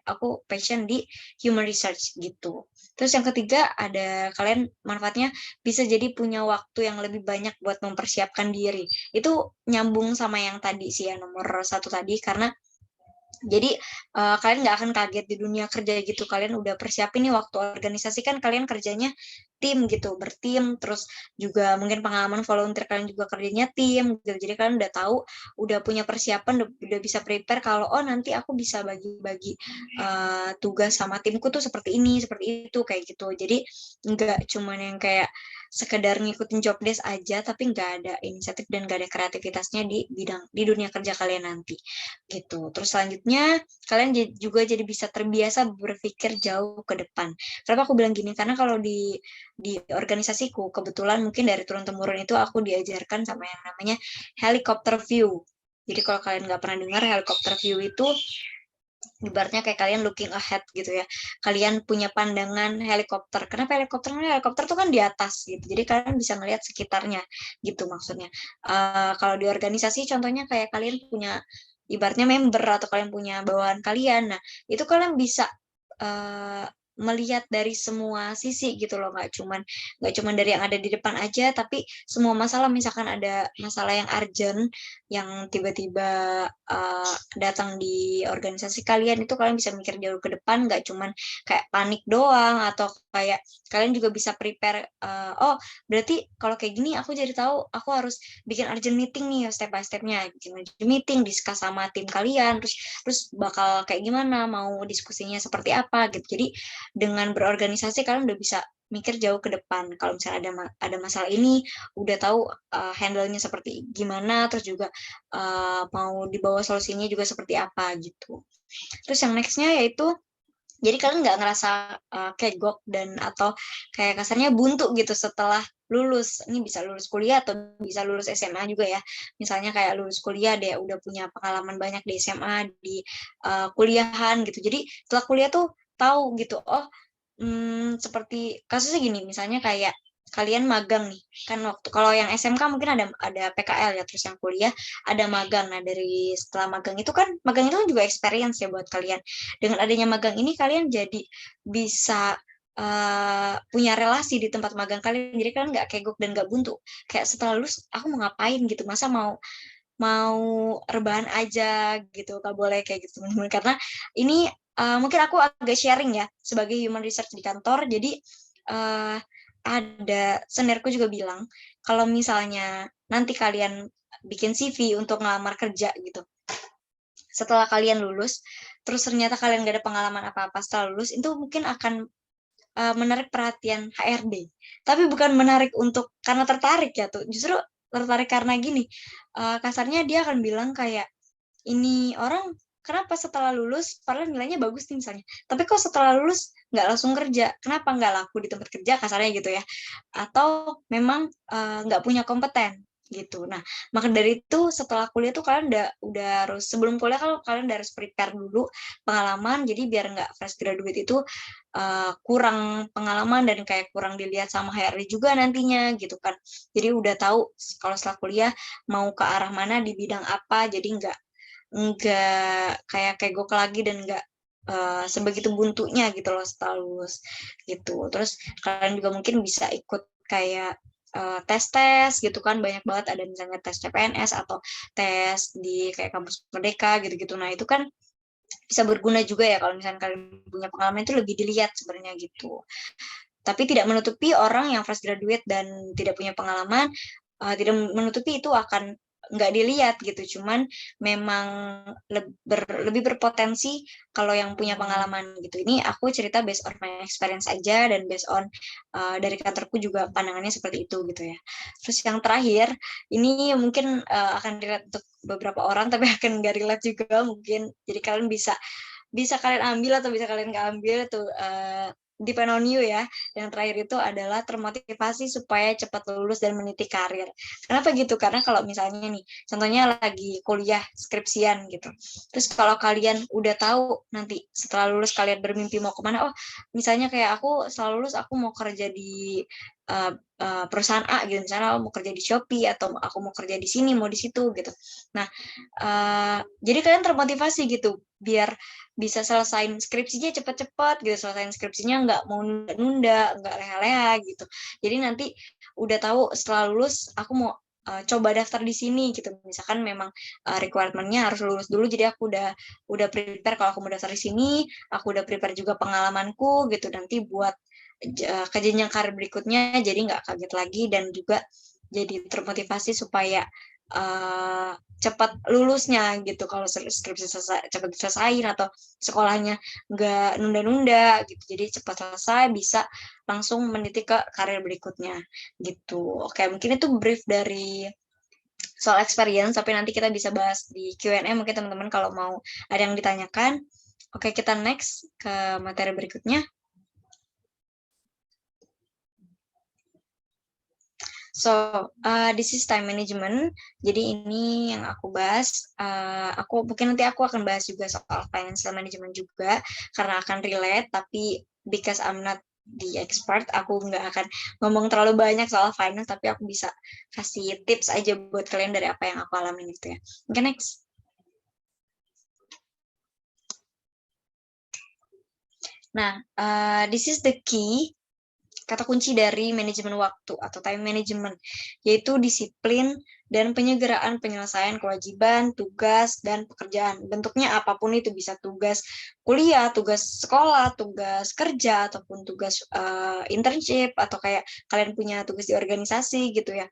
aku passion di human research gitu. Terus yang ketiga ada kalian manfaatnya bisa jadi punya waktu yang lebih banyak buat mempersiapkan diri. Itu nyambung sama yang tadi sih ya nomor 1 tadi karena jadi kalian nggak akan kaget di dunia kerja gitu kalian udah persiapin nih waktu organisasi kan kalian kerjanya tim gitu bertim terus juga mungkin pengalaman volunteer kalian juga kerjanya tim gitu jadi kalian udah tahu udah punya persiapan udah bisa prepare kalau oh nanti aku bisa bagi-bagi tugas sama timku tuh seperti ini seperti itu kayak gitu jadi nggak cuman yang kayak sekedar ngikutin job desk aja tapi nggak ada inisiatif dan nggak ada kreativitasnya di dunia kerja kalian nanti gitu. Terus selanjutnya kalian juga jadi bisa terbiasa berpikir jauh ke depan. Kenapa aku bilang gini? Karena kalau di organisasiku kebetulan mungkin dari turun temurun itu aku diajarkan sama yang namanya helicopter view. Jadi kalau kalian nggak pernah dengar helicopter view itu Ibaratnya kayak kalian looking ahead gitu ya. Kalian punya pandangan helikopter. Kenapa helikopter? Karena helikopter tuh kan di atas gitu. Jadi kalian bisa melihat sekitarnya gitu maksudnya. Kalau di organisasi contohnya kayak kalian punya ibaratnya member atau kalian punya bawahan kalian. Nah, itu kalian bisa melihat dari semua sisi gitu loh, nggak cuman dari yang ada di depan aja, tapi semua masalah, misalkan ada masalah yang urgent yang tiba-tiba datang di organisasi kalian, itu kalian bisa mikir jauh ke depan, nggak cuman kayak panik doang, atau kayak kalian juga bisa prepare, oh berarti kalau kayak gini aku jadi tahu aku harus bikin urgent meeting nih step by stepnya, bikin urgent meeting, discuss sama tim kalian, terus bakal kayak gimana, mau diskusinya seperti apa gitu. Jadi dengan berorganisasi kalian udah bisa mikir jauh ke depan. Kalau misalnya ada masalah ini, udah tahu handle-nya seperti gimana, terus juga mau dibawa solusinya juga seperti apa gitu. Terus yang next-nya yaitu jadi kalian nggak ngerasa kegok dan atau kayak kasarnya buntu gitu setelah lulus. Ini bisa lulus kuliah atau bisa lulus SMA juga ya. Misalnya kayak lulus kuliah deh, udah punya pengalaman banyak di SMA, di kuliahan gitu. Jadi setelah kuliah tuh tahu gitu, oh seperti kasusnya gini, misalnya kayak kalian magang nih, kan waktu kalau yang SMK mungkin ada PKL ya, terus yang kuliah ada magang. Nah, dari setelah magang itu kan juga experience ya buat kalian. Dengan adanya magang ini kalian jadi bisa punya relasi di tempat magang kalian, jadi kalian nggak kegok dan nggak buntu. Kayak setelah lulus aku mau ngapain gitu, masa mau rebahan aja gitu, nggak boleh kayak gitu teman-teman. Karena ini mungkin aku agak sharing ya sebagai human research di kantor. Jadi ada seniorku juga bilang kalau misalnya nanti kalian bikin CV untuk ngelamar kerja gitu, setelah kalian lulus terus ternyata kalian gak ada pengalaman apa-apa setelah lulus, itu mungkin akan menarik perhatian HRD, tapi bukan menarik untuk karena tertarik ya tuh, justru tertarik karena gini, kasarnya dia akan bilang kayak, ini orang kenapa setelah lulus padahal nilainya bagus nih misalnya, tapi kok setelah lulus nggak langsung kerja, kenapa nggak laku di tempat kerja, kasarnya gitu ya, atau memang nggak punya kompeten gitu. Nah, maka dari itu setelah kuliah tuh kalian udah harus, sebelum kuliah kalau kalian udah harus prepare dulu pengalaman, jadi biar nggak fresh graduate itu kurang pengalaman dan kayak kurang dilihat sama HRD juga nantinya gitu kan. Jadi udah tahu kalau setelah kuliah mau ke arah mana di bidang apa, jadi nggak kayak kegok lagi dan nggak sebegitu buntunya gitu loh setelah lulus gitu. Terus kalian juga mungkin bisa ikut kayak tes gitu kan, banyak banget ada misalnya tes CPNS atau tes di kayak kampus Merdeka gitu-gitu. Nah itu kan bisa berguna juga ya kalau misalnya kalian punya pengalaman, itu lebih dilihat sebenarnya gitu. Tapi tidak menutupi orang yang fresh graduate dan tidak punya pengalaman, tidak menutupi itu akan nggak dilihat gitu. Cuman memang lebih berpotensi kalau yang punya pengalaman gitu. Ini aku cerita based on my experience aja dan based on dari kantorku juga pandangannya seperti itu gitu ya. Terus yang terakhir, ini mungkin akan relate untuk beberapa orang tapi akan nggak relate juga mungkin. Jadi kalian bisa kalian ambil atau bisa kalian nggak ambil tuh, depend on you ya. Yang terakhir itu adalah termotivasi supaya cepat lulus dan meniti karir. Kenapa gitu? Karena kalau misalnya nih, contohnya lagi kuliah skripsian gitu. Terus kalau kalian udah tahu nanti setelah lulus kalian bermimpi mau kemana, oh misalnya kayak aku setelah lulus aku mau kerja di perusahaan A gitu, misalnya aku mau kerja di Shopee atau aku mau kerja di sini, mau di situ gitu. Nah, jadi kalian termotivasi gitu biar bisa selesaiin skripsinya cepet-cepet gitu, selesaiin skripsinya nggak mau nunda-nunda, nggak leha-leha gitu. Jadi nanti udah tahu setelah lulus aku mau coba daftar di sini gitu. Misalkan memang requirement-nya harus lulus dulu, jadi aku udah prepare kalau aku mau daftar di sini, aku udah prepare juga pengalamanku gitu, nanti buat ke jenjang karir berikutnya, jadi nggak kaget lagi dan juga jadi termotivasi supaya cepat lulusnya gitu. Kalau skripsi cepat diselesain atau sekolahnya nggak nunda-nunda gitu, jadi cepat selesai bisa langsung meniti ke karir berikutnya gitu. Oke, mungkin itu brief dari soal experience, tapi nanti kita bisa bahas di Q&A mungkin teman-teman kalau mau ada yang ditanyakan. Oke, kita next ke materi berikutnya. So, this is time management. Jadi ini yang aku bahas. Mungkin nanti aku akan bahas juga soal financial management juga, karena akan relate. Tapi because I'm not the expert, aku nggak akan ngomong terlalu banyak soal finance, tapi aku bisa kasih tips aja buat kalian dari apa yang aku alamin gitu ya. Oke, next. Nah, this is the key. Kata kunci dari manajemen waktu atau time management, yaitu disiplin dan penyederhanaan penyelesaian kewajiban, tugas, dan pekerjaan. Bentuknya apapun itu, bisa tugas kuliah, tugas sekolah, tugas kerja, ataupun tugas internship, atau kayak kalian punya tugas di organisasi gitu ya.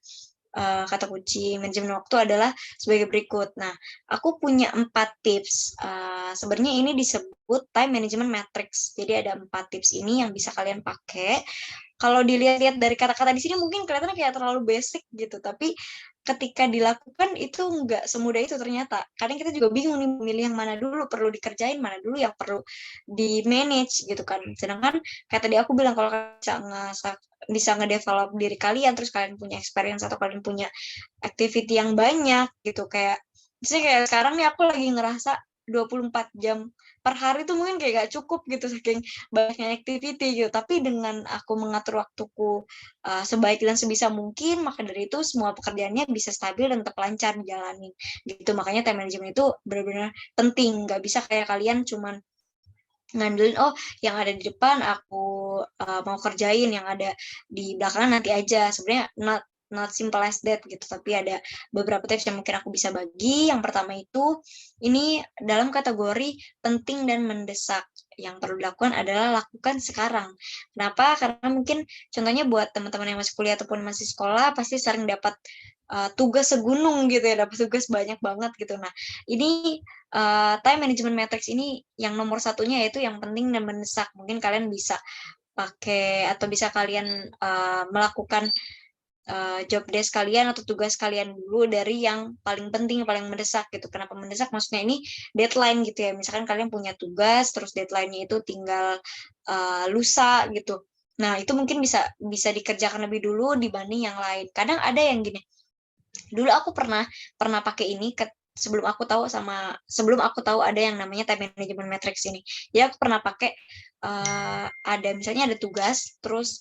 Kata kunci manajemen waktu adalah sebagai berikut. Nah, aku punya 4 tips. Sebenarnya ini disebut time management matrix. Jadi ada 4 tips ini yang bisa kalian pakai. Kalau dilihat-lihat dari kata-kata di sini mungkin kelihatannya kayak terlalu basic gitu, tapi ketika dilakukan itu nggak semudah itu ternyata. Kadang kita juga bingung nih memilih yang mana dulu perlu dikerjain, mana dulu yang perlu di manage gitu kan. Sedangkan kayak tadi aku bilang, kalau bisa ngedevelop diri kalian, terus kalian punya experience atau kalian punya activity yang banyak gitu, kayak misalnya kayak sekarang nih aku lagi ngerasa 24 jam per hari tuh mungkin kayak gak cukup gitu saking banyaknya activity gitu. Tapi dengan aku mengatur waktuku sebaik dan sebisa mungkin, maka dari itu semua pekerjaannya bisa stabil dan tetap lancar dijalanin gitu. Makanya time management itu benar-benar penting. Gak bisa kayak kalian cuman ngandelin, oh yang ada di depan aku mau kerjain, yang ada di belakangan nanti aja. Sebenarnya not simple as that gitu, tapi ada beberapa tips yang mungkin aku bisa bagi. Yang pertama itu, ini dalam kategori penting dan mendesak. Yang perlu dilakukan adalah lakukan sekarang. Kenapa? Karena mungkin contohnya buat teman-teman yang masih kuliah ataupun masih sekolah, pasti sering dapat tugas segunung gitu ya, dapat tugas banyak banget gitu. Nah, ini time management matrix ini yang nomor satunya yaitu yang penting dan mendesak. Mungkin kalian bisa pakai atau bisa kalian melakukan job desk kalian atau tugas kalian dulu dari yang paling penting, paling mendesak gitu. Kenapa mendesak? Maksudnya ini deadline gitu ya. Misalkan kalian punya tugas, terus deadline-nya itu tinggal lusa gitu. Nah, itu mungkin bisa dikerjakan lebih dulu dibanding yang lain. Kadang ada yang gini. Dulu aku pernah pakai ini sebelum aku tahu ada yang namanya time management matrix ini. Jadi aku pernah pakai ada misalnya ada tugas, terus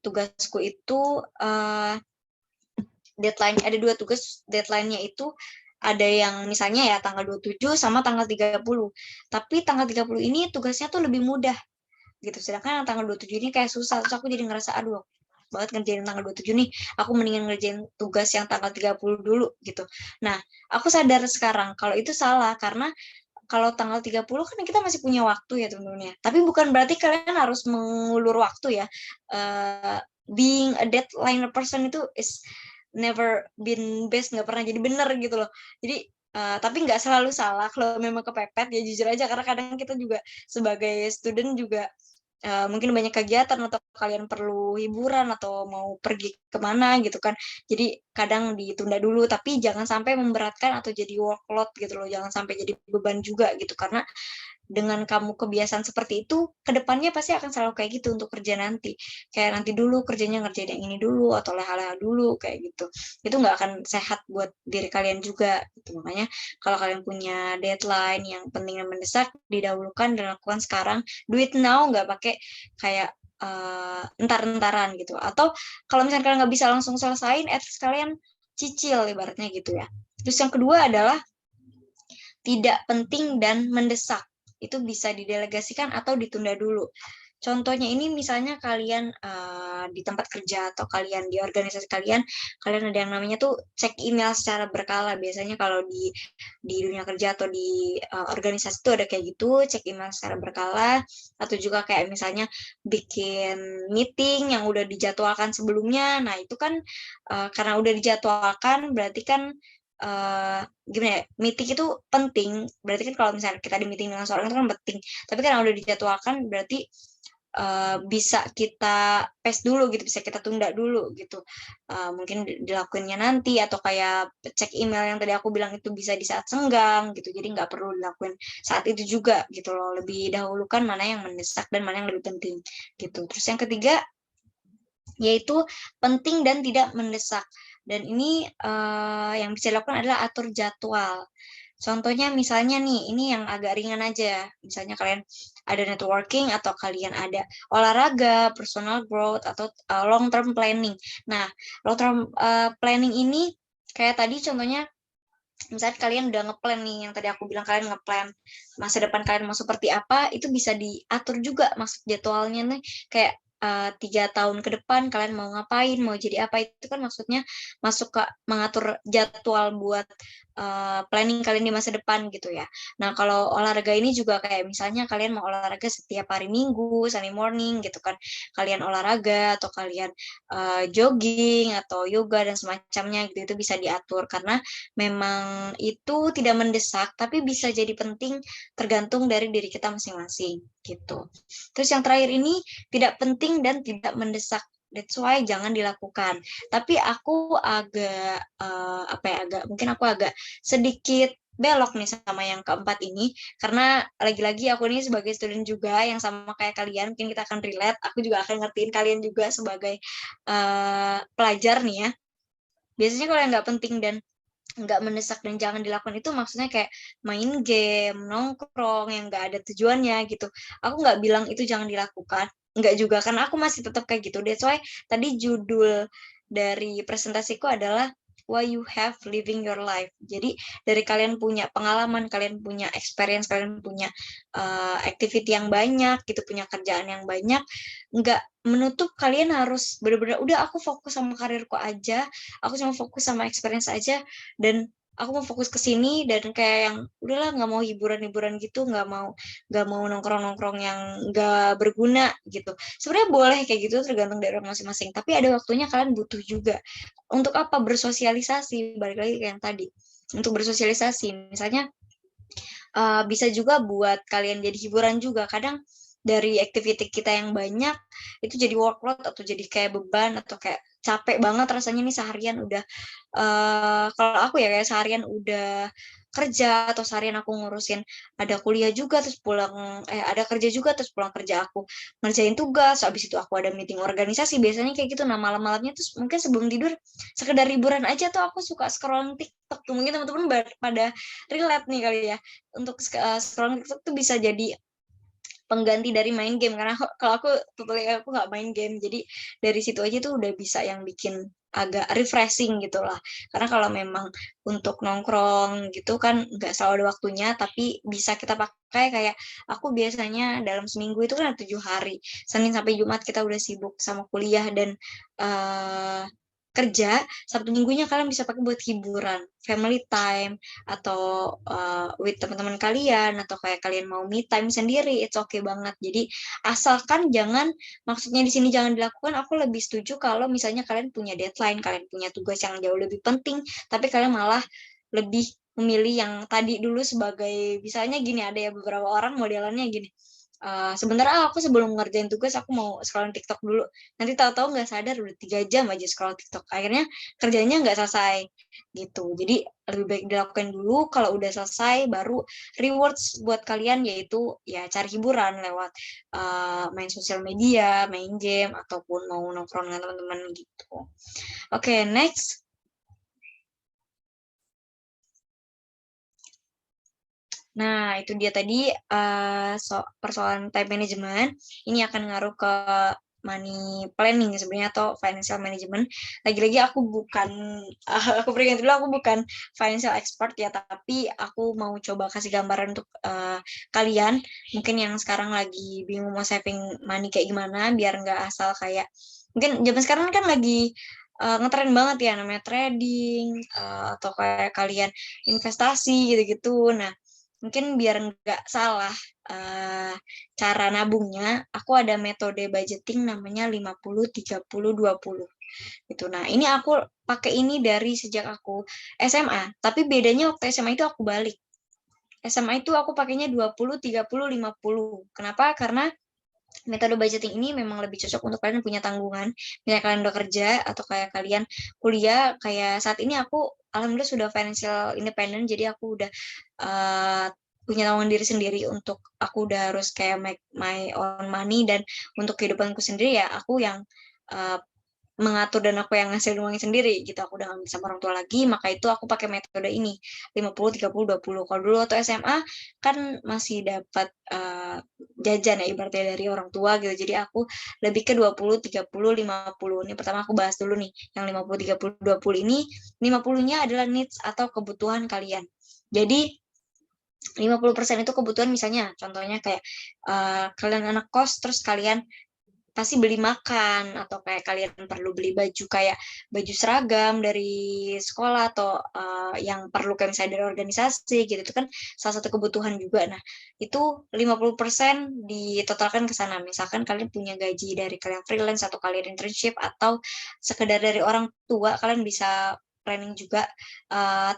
tugasku itu deadline, ada 2 tugas, deadline-nya itu ada yang misalnya ya tanggal 27 sama tanggal 30. Tapi tanggal 30 ini tugasnya tuh lebih mudah gitu. Sedangkan yang tanggal 27 ini kayak susah. Terus aku jadi ngerasa, aduh banget ngerjain tanggal 27 nih, aku mendingan ngerjain tugas yang tanggal 30 dulu gitu. Nah, aku sadar sekarang kalau itu salah, karena kalau tanggal 30 kan kita masih punya waktu ya teman-teman ya. Tapi bukan berarti kalian harus mengulur waktu ya. Being a deadline person itu is never been best, nggak pernah jadi bener gitu loh. Jadi tapi nggak selalu salah kalau memang kepepet ya, jujur aja, karena kadang kita juga sebagai student juga mungkin banyak kegiatan atau kalian perlu hiburan atau mau pergi kemana gitu kan. Jadi kadang ditunda dulu, tapi jangan sampai memberatkan atau jadi workload gitu loh. Jangan sampai jadi beban juga gitu, karena dengan kamu kebiasaan seperti itu, kedepannya pasti akan selalu kayak gitu untuk kerja nanti. Kayak nanti dulu kerjanya ngerjain yang ini dulu atau leha-leha dulu kayak gitu. Itu nggak akan sehat buat diri kalian juga. Gitu. Makanya kalau kalian punya deadline yang penting dan mendesak, didahulukan dan lakukan sekarang. Do it now, nggak pakai kayak entar-entaran gitu. Atau kalau misalnya kalian nggak bisa langsung selesain, at least kalian cicil ibaratnya gitu ya. Terus yang kedua adalah tidak penting dan mendesak. Itu bisa didelegasikan atau ditunda dulu. Contohnya ini misalnya kalian di tempat kerja atau kalian di organisasi kalian ada yang namanya tuh cek email secara berkala. Biasanya kalau di dunia kerja atau di organisasi tuh ada kayak gitu, cek email secara berkala. Atau juga kayak misalnya bikin meeting yang udah dijadwalkan sebelumnya. Nah itu kan karena udah dijadwalkan berarti kan gimana ya, meeting itu penting. Berarti kan kalau misalnya kita di meeting dengan seorang itu kan penting. Tapi karena udah dijadwalkan berarti bisa kita pass dulu gitu, bisa kita tunda dulu gitu. Mungkin dilakuinnya nanti, atau kayak cek email yang tadi aku bilang itu bisa di saat senggang gitu. Jadi nggak perlu dilakuin saat itu juga gitu loh. Lebih dahulukan mana yang mendesak dan mana yang lebih penting gitu. Terus yang ketiga, yaitu penting dan tidak mendesak. Dan ini yang bisa dilakukan adalah atur jadwal. Contohnya misalnya nih, ini yang agak ringan aja. Misalnya kalian ada networking atau kalian ada olahraga, personal growth, atau long term planning. Nah, long term planning ini kayak tadi contohnya, misalnya kalian udah ngeplan nih, yang tadi aku bilang kalian ngeplan masa depan kalian mau seperti apa, itu bisa diatur juga masuk jadwalnya nih, kayak 3 tahun ke depan kalian mau ngapain, mau jadi apa, itu kan maksudnya masuk ke mengatur jadwal buat planning kalian di masa depan gitu ya. Nah, kalau olahraga ini juga kayak misalnya kalian mau olahraga setiap hari Minggu, Sunday morning gitu kan, kalian olahraga atau kalian jogging atau yoga dan semacamnya gitu, itu bisa diatur karena memang itu tidak mendesak, tapi bisa jadi penting tergantung dari diri kita masing-masing gitu. Terus yang terakhir ini tidak penting dan tidak mendesak. That's why jangan dilakukan. Tapi aku agak mungkin aku agak sedikit belok nih sama yang keempat ini, karena lagi-lagi aku ini sebagai student juga yang sama kayak kalian, mungkin kita akan relate. Aku juga akan ngertiin kalian juga sebagai pelajar nih ya. Biasanya kalau yang nggak penting dan nggak mendesak dan jangan dilakukan itu maksudnya kayak main game, nongkrong yang nggak ada tujuannya gitu. Aku nggak bilang itu jangan dilakukan, nggak juga, karena aku masih tetap kayak gitu. That's why tadi judul dari presentasiku adalah why you have living your life. Jadi dari kalian punya pengalaman, kalian punya experience, kalian punya activity yang banyak gitu, punya kerjaan yang banyak, nggak menutup kalian harus benar-benar udah aku fokus sama karirku aja, aku cuma fokus sama experience aja, dan aku mau fokus ke sini, dan kayak yang udahlah nggak mau hiburan-hiburan gitu, nggak mau nongkrong-nongkrong yang nggak berguna gitu. Sebenarnya boleh kayak gitu, tergantung dari orang masing-masing, tapi ada waktunya kalian butuh juga untuk apa, bersosialisasi, balik lagi kayak yang tadi, untuk bersosialisasi. Misalnya bisa juga buat kalian jadi hiburan juga. Kadang dari activity kita yang banyak itu jadi workload atau jadi kayak beban atau kayak capek banget rasanya nih seharian udah kalau aku ya kayak seharian udah kerja atau seharian aku ngurusin ada kuliah juga terus pulang ada kerja juga terus pulang kerja aku ngerjain tugas, habis itu aku ada meeting organisasi biasanya kayak gitu. Nah, malam-malamnya terus mungkin sebelum tidur sekedar hiburan aja tuh aku suka scrolling TikTok tuh, mungkin teman-teman pada relate nih kali ya, untuk scrolling TikTok tuh bisa jadi pengganti dari main game, karena kalau aku nggak main game, jadi dari situ aja tuh udah bisa yang bikin agak refreshing gitulah. Karena kalau memang untuk nongkrong gitu kan nggak selalu ada waktunya, tapi bisa kita pakai kayak aku biasanya dalam seminggu itu kan ada 7 hari, Senin sampai Jumat kita udah sibuk sama kuliah dan kerja, Sabtu Minggunya kalian bisa pakai buat hiburan, family time, atau with teman-teman kalian, atau kayak kalian mau me time sendiri, it's okay banget. Jadi asalkan jangan, maksudnya di sini jangan dilakukan, aku lebih setuju kalau misalnya kalian punya deadline, kalian punya tugas yang jauh lebih penting, tapi kalian malah lebih memilih yang tadi dulu sebagai, misalnya gini, ada ya beberapa orang modelannya gini, sebentar aku sebelum ngerjain tugas aku mau scrolling TikTok dulu, nanti tahu-tahu nggak sadar udah 3 jam aja scroll TikTok, akhirnya kerjanya nggak selesai gitu. Jadi lebih baik dilakukan dulu, kalau udah selesai baru rewards buat kalian, yaitu ya cari hiburan lewat main sosial media, main game, ataupun mau nongkrong dengan teman-teman gitu. Oke, next. Nah, itu dia tadi persoalan time management. Ini akan ngaruh ke money planning sebenarnya, atau financial management. Lagi-lagi aku berikan dulu, aku bukan financial expert ya, tapi aku mau coba kasih gambaran untuk kalian, mungkin yang sekarang lagi bingung mau saving money kayak gimana, biar nggak asal kayak, mungkin zaman sekarang kan lagi ngetren banget ya namanya trading, atau kayak kalian investasi gitu-gitu. Nah, mungkin biar nggak salah cara nabungnya, aku ada metode budgeting namanya 50-30-20 gitu. Nah, ini aku pakai ini dari sejak aku SMA, tapi bedanya waktu SMA itu aku balik. SMA itu aku pakainya 20-30-50. Kenapa? Karena metode budgeting ini memang lebih cocok untuk kalian punya tanggungan. Misalnya kalian udah kerja atau kayak kalian kuliah, kayak saat ini aku alhamdulillah sudah financial independent, jadi aku udah punya tanggungan diri sendiri, untuk aku udah harus kayak make my own money, dan untuk kehidupanku sendiri ya aku yang mengatur dan aku yang ngasih uangnya sendiri gitu. Aku udah nggak sama orang tua lagi, maka itu aku pakai metode ini 50-30-20. Kalau dulu waktu SMA kan masih dapat jajan ya ibaratnya dari orang tua gitu. Jadi aku lebih ke 20-30-50. Ini pertama aku bahas dulu nih yang 50-30-20 ini. 50-nya adalah needs atau kebutuhan kalian. Jadi 50% itu kebutuhan, misalnya contohnya kayak kalian anak kos terus kalian pasti beli makan, atau kayak kalian perlu beli baju kayak baju seragam dari sekolah, atau yang perlu kayak misalnya dari organisasi gitu, itu kan salah satu kebutuhan juga. Nah, itu 50% ditotalkan ke sana. Misalkan kalian punya gaji dari kalian freelance atau kalian internship atau sekedar dari orang tua, kalian bisa planning juga,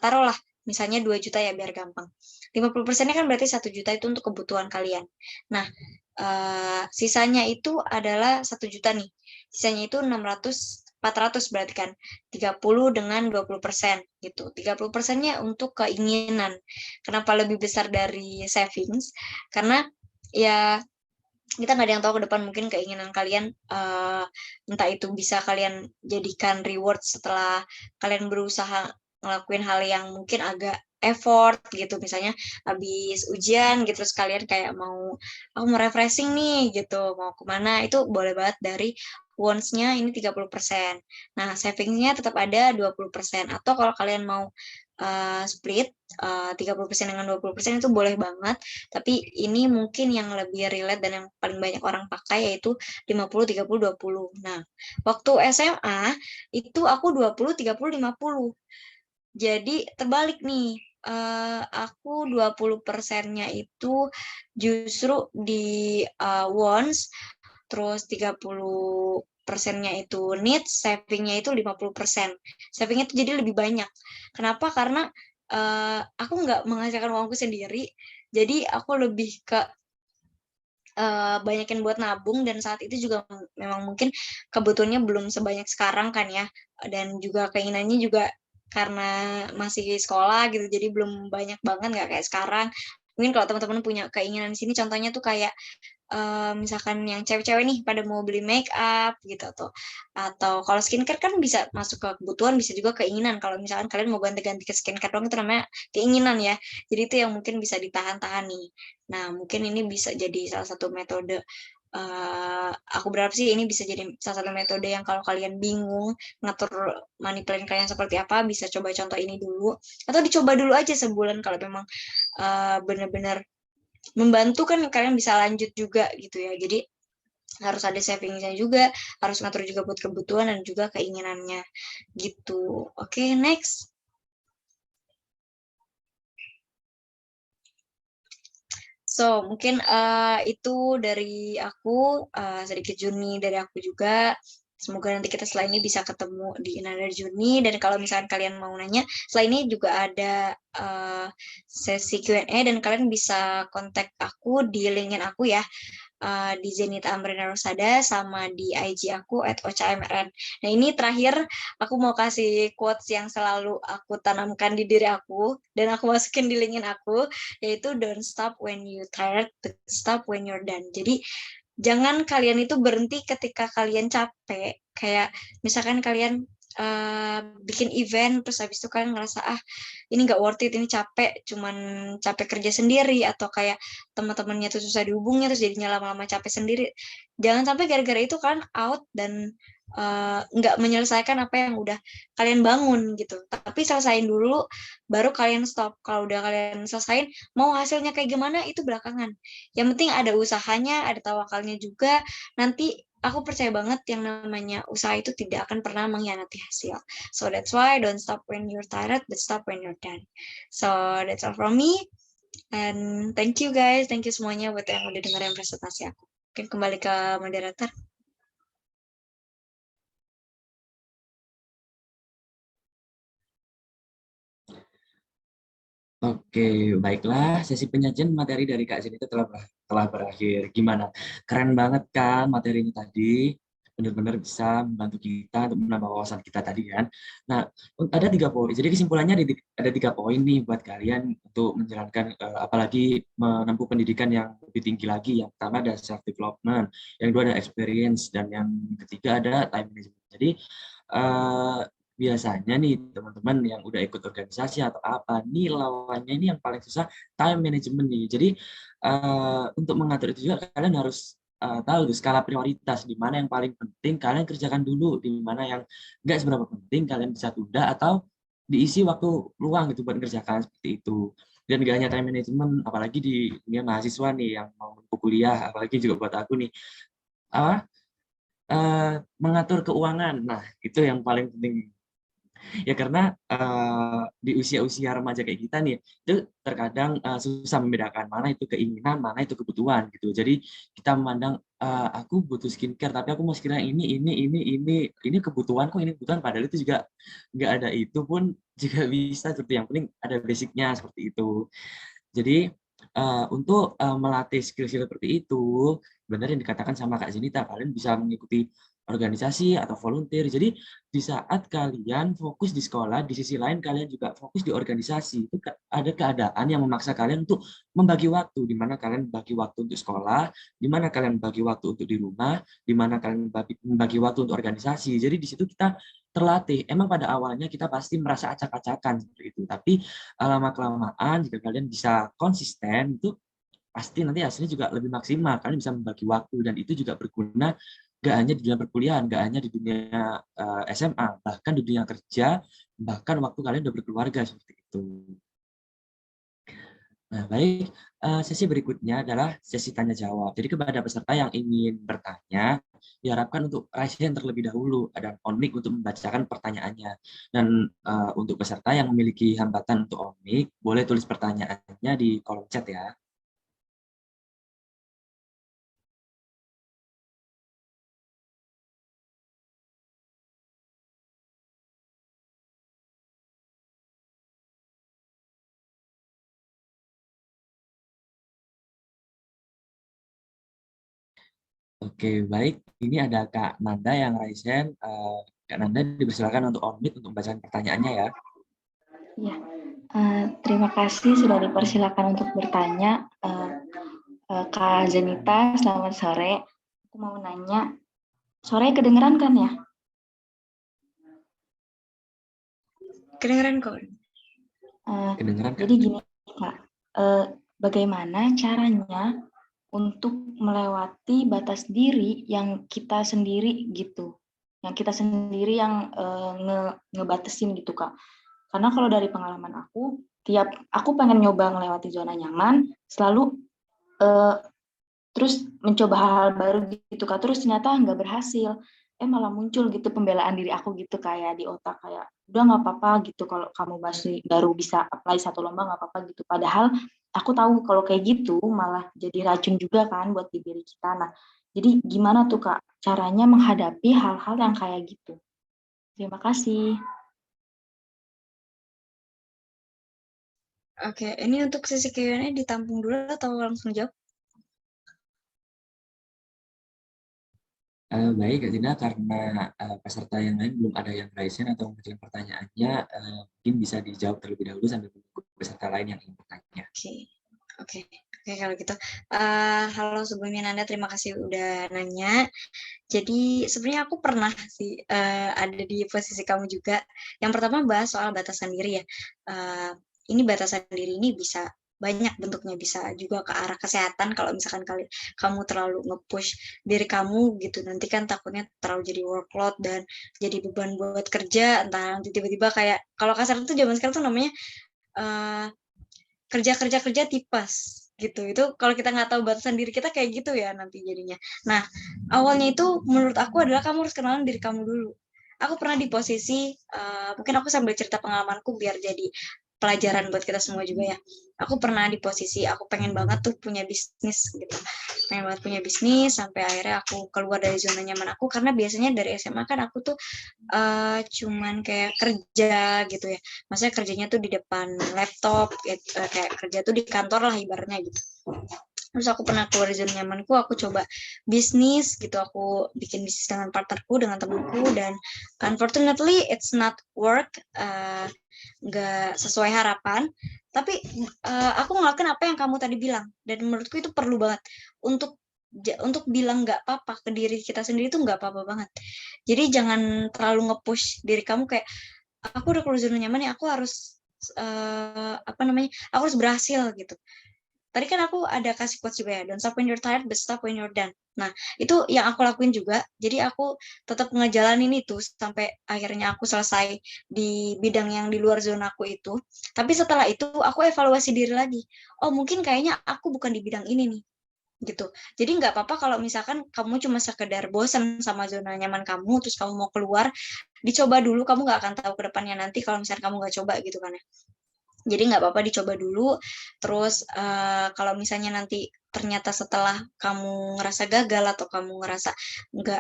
taruhlah misalnya 2 juta ya biar gampang. 50%-nya kan berarti 1 juta itu untuk kebutuhan kalian. Nah, sisanya itu adalah 1 juta nih. Sisanya itu 400 berarti kan 30 dengan 20% gitu. 30%-nya untuk keinginan. Kenapa lebih besar dari savings? Karena ya kita nggak ada yang tahu ke depan, mungkin keinginan kalian entah itu bisa kalian jadikan reward setelah kalian berusaha ngelakuin hal yang mungkin agak effort gitu, misalnya habis ujian gitu terus kalian kayak aku mau refreshing nih gitu, mau kemana, itu boleh banget dari wants-nya ini 30%. Nah, savings-nya tetap ada 20%. Atau kalau kalian mau split 30% dengan 20% itu boleh banget. Tapi ini mungkin yang lebih relate dan yang paling banyak orang pakai yaitu 50-30-20. Nah, waktu SMA itu aku 20-30-50. Jadi terbalik nih. Aku 20%-nya itu justru di wants, terus 30%-nya itu needs, saving-nya itu 50%. Saving-nya itu jadi lebih banyak. Kenapa? Karena aku nggak menghasilkan uangku sendiri, jadi aku lebih ke banyakin buat nabung, dan saat itu juga memang mungkin kebutuhannya belum sebanyak sekarang kan ya, dan juga keinginannya juga karena masih sekolah gitu, jadi belum banyak banget, nggak kayak sekarang. Mungkin kalau teman-teman punya keinginan di sini, contohnya tuh kayak misalkan yang cewek-cewek nih pada mau beli make up gitu, atau kalau skincare kan bisa masuk ke kebutuhan, bisa juga keinginan. Kalau misalkan kalian mau ganti-ganti ke skincare doang, itu namanya keinginan ya. Jadi itu yang mungkin bisa ditahan-tahan nih. Nah, mungkin ini bisa jadi salah satu metode. Aku berharap sih ini bisa jadi salah satu metode yang kalau kalian bingung ngatur money plan kalian seperti apa, bisa coba contoh ini dulu, atau dicoba dulu aja sebulan. Kalau memang benar-benar membantu kan kalian bisa lanjut juga gitu ya. Jadi harus ada savingnya juga, harus ngatur juga buat kebutuhan dan juga keinginannya gitu. Oke, next. So, mungkin itu dari aku, sedikit journey dari aku juga. Semoga nanti kita setelah ini bisa ketemu di another journey. Dan kalau misalkan kalian mau nanya, setelah ini juga ada sesi Q&A, dan kalian bisa kontak aku di LinkedIn aku ya, di Zenita Amrina Rosada, sama di IG aku @ocamrn. Nah, ini terakhir aku mau kasih quotes yang selalu aku tanamkan di diri aku dan aku masukin di LinkedIn aku, yaitu don't stop when you tired, but stop when you're done. Jadi jangan kalian itu berhenti ketika kalian capek. Kayak misalkan kalian bikin event terus habis itu kalian ngerasa ini nggak worth it, ini capek, cuman capek kerja sendiri, atau kayak teman-temannya tuh susah dihubungnya terus jadinya lama-lama capek sendiri. Jangan sampai gara-gara itu kalian out dan nggak menyelesaikan apa yang udah kalian bangun gitu. Tapi selesain dulu baru kalian stop. Kalau udah kalian selesain, mau hasilnya kayak gimana itu belakangan. Yang penting ada usahanya, ada tawakalnya juga. Nanti aku percaya banget yang namanya usaha itu tidak akan pernah mengkhianati hasil. So that's why don't stop when you're tired, but stop when you're done. So that's all from me. And thank you guys, thank you semuanya buat yang udah dengerin presentasi aku. Mungkin kembali ke moderator. Oke, baiklah. Sesi penyajian materi dari Kak Zen itu telah berakhir. Gimana? Keren banget kan materi ini tadi? Benar-benar bisa membantu kita untuk menambah wawasan kita tadi kan. Nah, ada 3 poin. Jadi kesimpulannya ada 3 poin nih buat kalian untuk menjalankan, apalagi menempuh pendidikan yang lebih tinggi lagi. Yang pertama ada self development, yang kedua ada experience, dan yang ketiga ada time management. Jadi biasanya nih teman-teman yang udah ikut organisasi atau apa nih lawannya ini yang paling susah time management nih. Jadi untuk mengatur itu juga kalian harus tahu tuh skala prioritas di mana yang paling penting kalian kerjakan dulu, di mana yang nggak seberapa penting kalian bisa tunda atau diisi waktu luang gitu buat kerjakan seperti itu. Dan gak hanya time management, apalagi di dunia mahasiswa nih yang mau kuliah, apalagi juga buat aku nih, apa mengatur keuangan. Nah, itu yang paling penting. Ya karena di usia-usia remaja kayak kita nih, itu terkadang susah membedakan mana itu keinginan, mana itu kebutuhan gitu. Jadi kita memandang aku butuh skincare, tapi aku mau skincare ini kebutuhan kok, ini kebutuhan, padahal itu juga nggak ada itu pun juga bisa seperti yang penting ada basicnya seperti itu. Jadi untuk melatih skill-skill seperti itu, benar yang dikatakan sama Kak Zenita, kalian bisa mengikuti organisasi atau volunteer. Jadi di saat kalian fokus di sekolah, di sisi lain kalian juga fokus di organisasi. Itu ada keadaan yang memaksa kalian untuk membagi waktu, di mana kalian bagi waktu untuk sekolah, di mana kalian bagi waktu untuk di rumah, di mana kalian membagi waktu untuk organisasi. Jadi di situ kita terlatih. Emang pada awalnya kita pasti merasa acak-acakan seperti itu, tapi lama-kelamaan jika kalian bisa konsisten, itu pasti nanti hasilnya juga lebih maksimal. Kalian bisa membagi waktu dan itu juga berguna nggak hanya di dunia perkuliahan, nggak hanya di dunia SMA, bahkan di dunia kerja, bahkan waktu kalian udah berkeluarga seperti itu. Nah, baik, sesi berikutnya adalah sesi tanya jawab. Jadi kepada peserta yang ingin bertanya, diharapkan untuk raise hand terlebih dahulu, ada on mic untuk membacakan pertanyaannya. Dan untuk peserta yang memiliki hambatan untuk on mic, boleh tulis pertanyaannya di kolom chat ya. Oke, baik. Ini ada Kak Nanda yang raise hand. Kak Nanda dipersilakan untuk on mic untuk membacakan pertanyaannya ya. Ya, terima kasih sudah dipersilakan untuk bertanya. Kak Zenita, selamat sore. Aku mau nanya, sore kedengeran kan ya? Kedengeran kok. Kedengeran, Kak? Jadi gini Kak, bagaimana caranya untuk melewati batas diri yang kita sendiri gitu, yang kita sendiri yang ngebatasin gitu Kak. Karena kalau dari pengalaman aku, tiap aku pengen nyoba melewati zona nyaman, selalu terus mencoba hal-hal baru gitu Kak, terus ternyata nggak berhasil. Malah muncul gitu pembelaan diri aku gitu kayak di otak kayak udah nggak apa-apa gitu kalau kamu masih baru bisa apply satu lomba nggak apa-apa gitu. Padahal aku tahu kalau kayak gitu malah jadi racun juga kan buat di diri kita. Nah, jadi gimana tuh Kak caranya menghadapi hal-hal yang kayak gitu? Terima kasih. Oke, ini untuk sesi Q&A ditampung dulu atau langsung jawab? Baik, Kak Tina, karena peserta yang lain belum ada yang raise hand atau mengajukan pertanyaannya, mungkin bisa dijawab terlebih dahulu sambil menunggu peserta lain yang ingin bertanya. Oke, kalau gitu. Halo sebelumnya Nanda, terima kasih udah nanya. Jadi sebenarnya aku pernah sih ada di posisi kamu juga. Yang pertama bahas soal batasan diri ya. Ini batasan diri ini bisa banyak bentuknya, bisa juga ke arah kesehatan. Kalau misalkan kamu terlalu nge-push diri kamu gitu, nanti kan takutnya terlalu jadi workload dan jadi beban buat kerja, entah nanti tiba-tiba kayak, kalau kasar itu zaman sekarang tuh namanya kerja tipes gitu. Itu kalau kita nggak tahu batasan diri kita kayak gitu ya nanti jadinya. Nah, awalnya itu menurut aku adalah kamu harus kenalan diri kamu dulu. Aku pernah di posisi, mungkin aku sambil cerita pengalamanku biar jadi pelajaran buat kita semua juga ya. Aku pernah di posisi aku pengen banget tuh punya bisnis gitu. Pengen banget punya bisnis sampai akhirnya aku keluar dari zona nyaman aku, karena biasanya dari SMA kan aku tuh cuman kayak kerja gitu ya. Maksudnya kerjanya tuh di depan laptop, kayak kerja tuh di kantor lah ibaratnya gitu. Terus aku pernah keluar dari zona nyamanku, aku coba bisnis gitu, aku bikin bisnis dengan partnerku, dengan temanku, dan unfortunately it's not work, nggak sesuai harapan. Tapi aku ngelakuin apa yang kamu tadi bilang, dan menurutku itu perlu banget untuk untuk bilang nggak apa-apa ke diri kita sendiri itu nggak apa-apa banget. Jadi jangan terlalu nge-push diri kamu kayak aku udah keluar zona nyaman ya, aku harus aku harus berhasil gitu. Tadi kan aku ada kasih quotes juga ya, don't stop when you're tired, but stop when you're done. Nah, itu yang aku lakuin juga. Jadi aku tetap ngejalanin itu sampai akhirnya aku selesai di bidang yang di luar zona aku itu. Tapi setelah itu aku evaluasi diri lagi. Oh, mungkin kayaknya aku bukan di bidang ini nih. Gitu. Jadi nggak apa-apa kalau misalkan kamu cuma sekedar bosan sama zona nyaman kamu, terus kamu mau keluar, dicoba dulu, kamu nggak akan tahu ke depannya nanti kalau misalkan kamu nggak coba gitu kan ya. Jadi nggak apa-apa dicoba dulu. Terus kalau misalnya nanti ternyata setelah kamu ngerasa gagal atau kamu ngerasa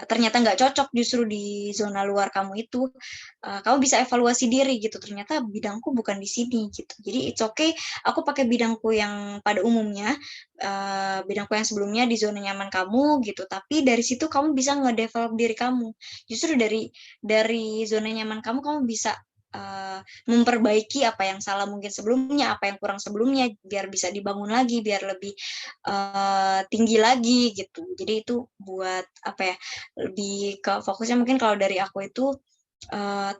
ternyata nggak cocok justru di zona luar kamu itu, kamu bisa evaluasi diri gitu. Ternyata bidangku bukan di sini gitu. Jadi it's okay. Aku pakai bidangku yang pada umumnya, bidangku yang sebelumnya di zona nyaman kamu gitu. Tapi dari situ kamu bisa nge-develop diri kamu. Justru dari zona nyaman kamu bisa memperbaiki apa yang salah mungkin sebelumnya, apa yang kurang sebelumnya, biar bisa dibangun lagi, biar lebih tinggi lagi gitu. Jadi itu buat apa ya, lebih ke fokusnya mungkin kalau dari aku itu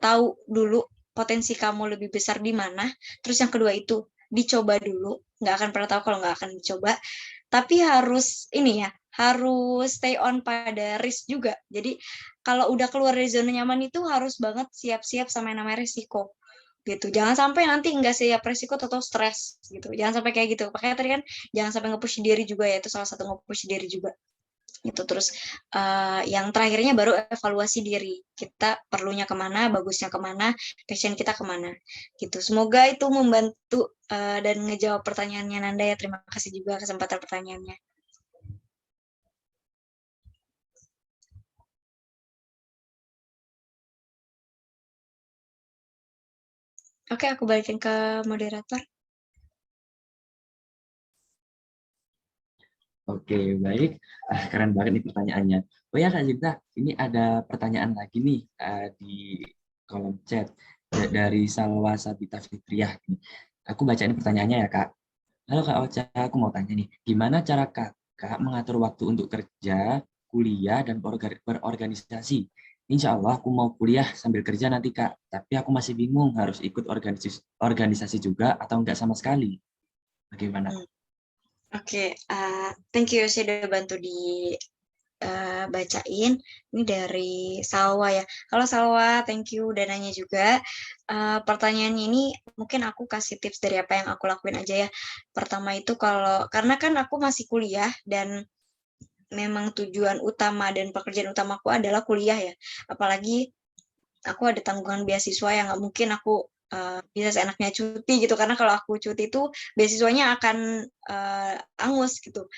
tahu dulu potensi kamu lebih besar di mana. Terus yang kedua itu dicoba dulu, nggak akan pernah tahu kalau nggak akan dicoba. Tapi harus ini ya, harus stay on pada risk juga. Jadi kalau udah keluar dari zona nyaman itu harus banget siap-siap sama yang namanya risiko gitu. Jangan sampai nanti nggak siap resiko atau stres gitu. Jangan sampai kayak gitu. Makanya tadi kan jangan sampai nge-push diri juga ya, itu salah satu nge-push diri juga. Gitu. Terus yang terakhirnya baru evaluasi diri. Kita perlunya kemana, bagusnya kemana, passion kita kemana. Gitu. Semoga itu membantu dan ngejawab pertanyaannya Nanda ya. Terima kasih juga kesempatan pertanyaannya. Oke, aku balikin ke moderator. Oke, baik. Keren banget nih pertanyaannya. Oh ya Kak Zita, ini ada pertanyaan lagi nih di kolom chat dari Salwa Sabita Fitriah. Aku bacain pertanyaannya ya Kak. Halo Kak Ocha, aku mau tanya nih, gimana cara Kakak mengatur waktu untuk kerja, kuliah, dan berorganisasi? Insya Allah aku mau kuliah sambil kerja nanti Kak, tapi aku masih bingung harus ikut organisasi juga atau enggak sama sekali. Bagaimana? Oke, thank you sudah bantu di bacain. Ini dari Salwa ya. Halo Salwa, thank you udah nanya juga. Pertanyaannya ini mungkin aku kasih tips dari apa yang aku lakuin aja ya. Pertama itu karena kan aku masih kuliah dan memang tujuan utama dan pekerjaan utamaku adalah kuliah ya. Apalagi aku ada tanggungan beasiswa yang nggak mungkin aku bisa seenaknya cuti gitu, karena kalau aku cuti itu beasiswanya akan angus gitu.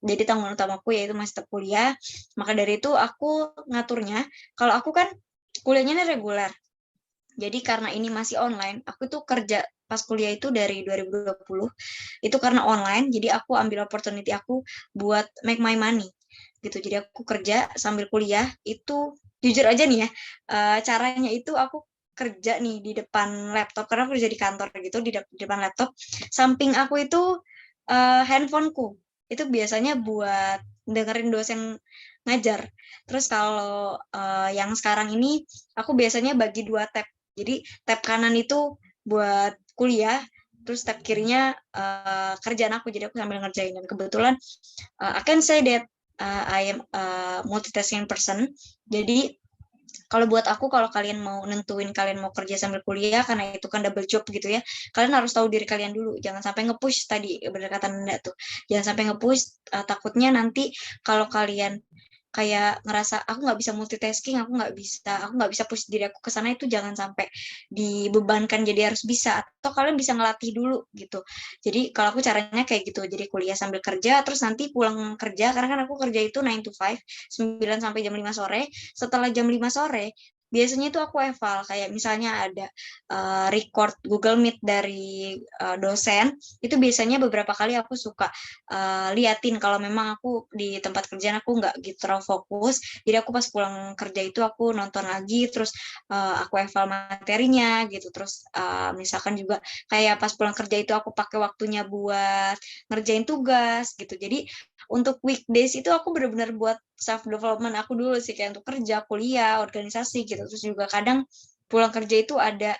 Jadi tanggungan utamaku yaitu masih tetap kuliah. Maka dari itu aku ngaturnya, kalau aku kan kuliahnya reguler. Jadi karena ini masih online, aku tuh kerja pas kuliah itu dari 2020 itu karena online, jadi aku ambil opportunity aku buat make my money gitu. Jadi aku kerja sambil kuliah itu jujur aja nih ya, caranya itu aku kerja nih di depan laptop karena aku kerja di kantor gitu, di depan laptop. Samping aku itu handphoneku itu biasanya buat dengerin dosen ngajar. Terus kalau yang sekarang ini aku biasanya bagi 2 tab. Jadi tab kanan itu buat kuliah, terus tab kirinya kerjaan aku. Jadi aku sambil ngerjain. Dan kebetulan I can say that I am a multitasking person. Jadi kalau buat aku, kalau kalian mau nentuin kalian mau kerja sambil kuliah, karena itu kan double job gitu ya, kalian harus tahu diri kalian dulu. Jangan sampai nge-push tadi, bener kata Nanda tuh. Jangan sampai nge-push, takutnya nanti kalau kalian kayak ngerasa aku nggak bisa multitasking, aku nggak bisa push diri aku ke sana, itu jangan sampai dibebankan jadi harus bisa, atau kalian bisa ngelatih dulu gitu. Jadi kalau aku caranya kayak gitu, jadi kuliah sambil kerja, terus nanti pulang kerja, karena kan aku kerja itu 9 to 5, 9 sampai jam 5 sore. Setelah jam 5 sore biasanya itu aku eval, kayak misalnya ada record Google Meet dari dosen, itu biasanya beberapa kali aku suka liatin kalau memang aku di tempat kerjaan aku nggak gitu terlalu fokus. Jadi aku pas pulang kerja itu aku nonton lagi, terus aku eval materinya gitu. Terus misalkan juga kayak pas pulang kerja itu aku pakai waktunya buat ngerjain tugas gitu. Jadi Untuk weekdays itu aku benar-benar buat self development aku dulu sih, kayak untuk kerja, kuliah, organisasi gitu. Terus juga kadang pulang kerja itu ada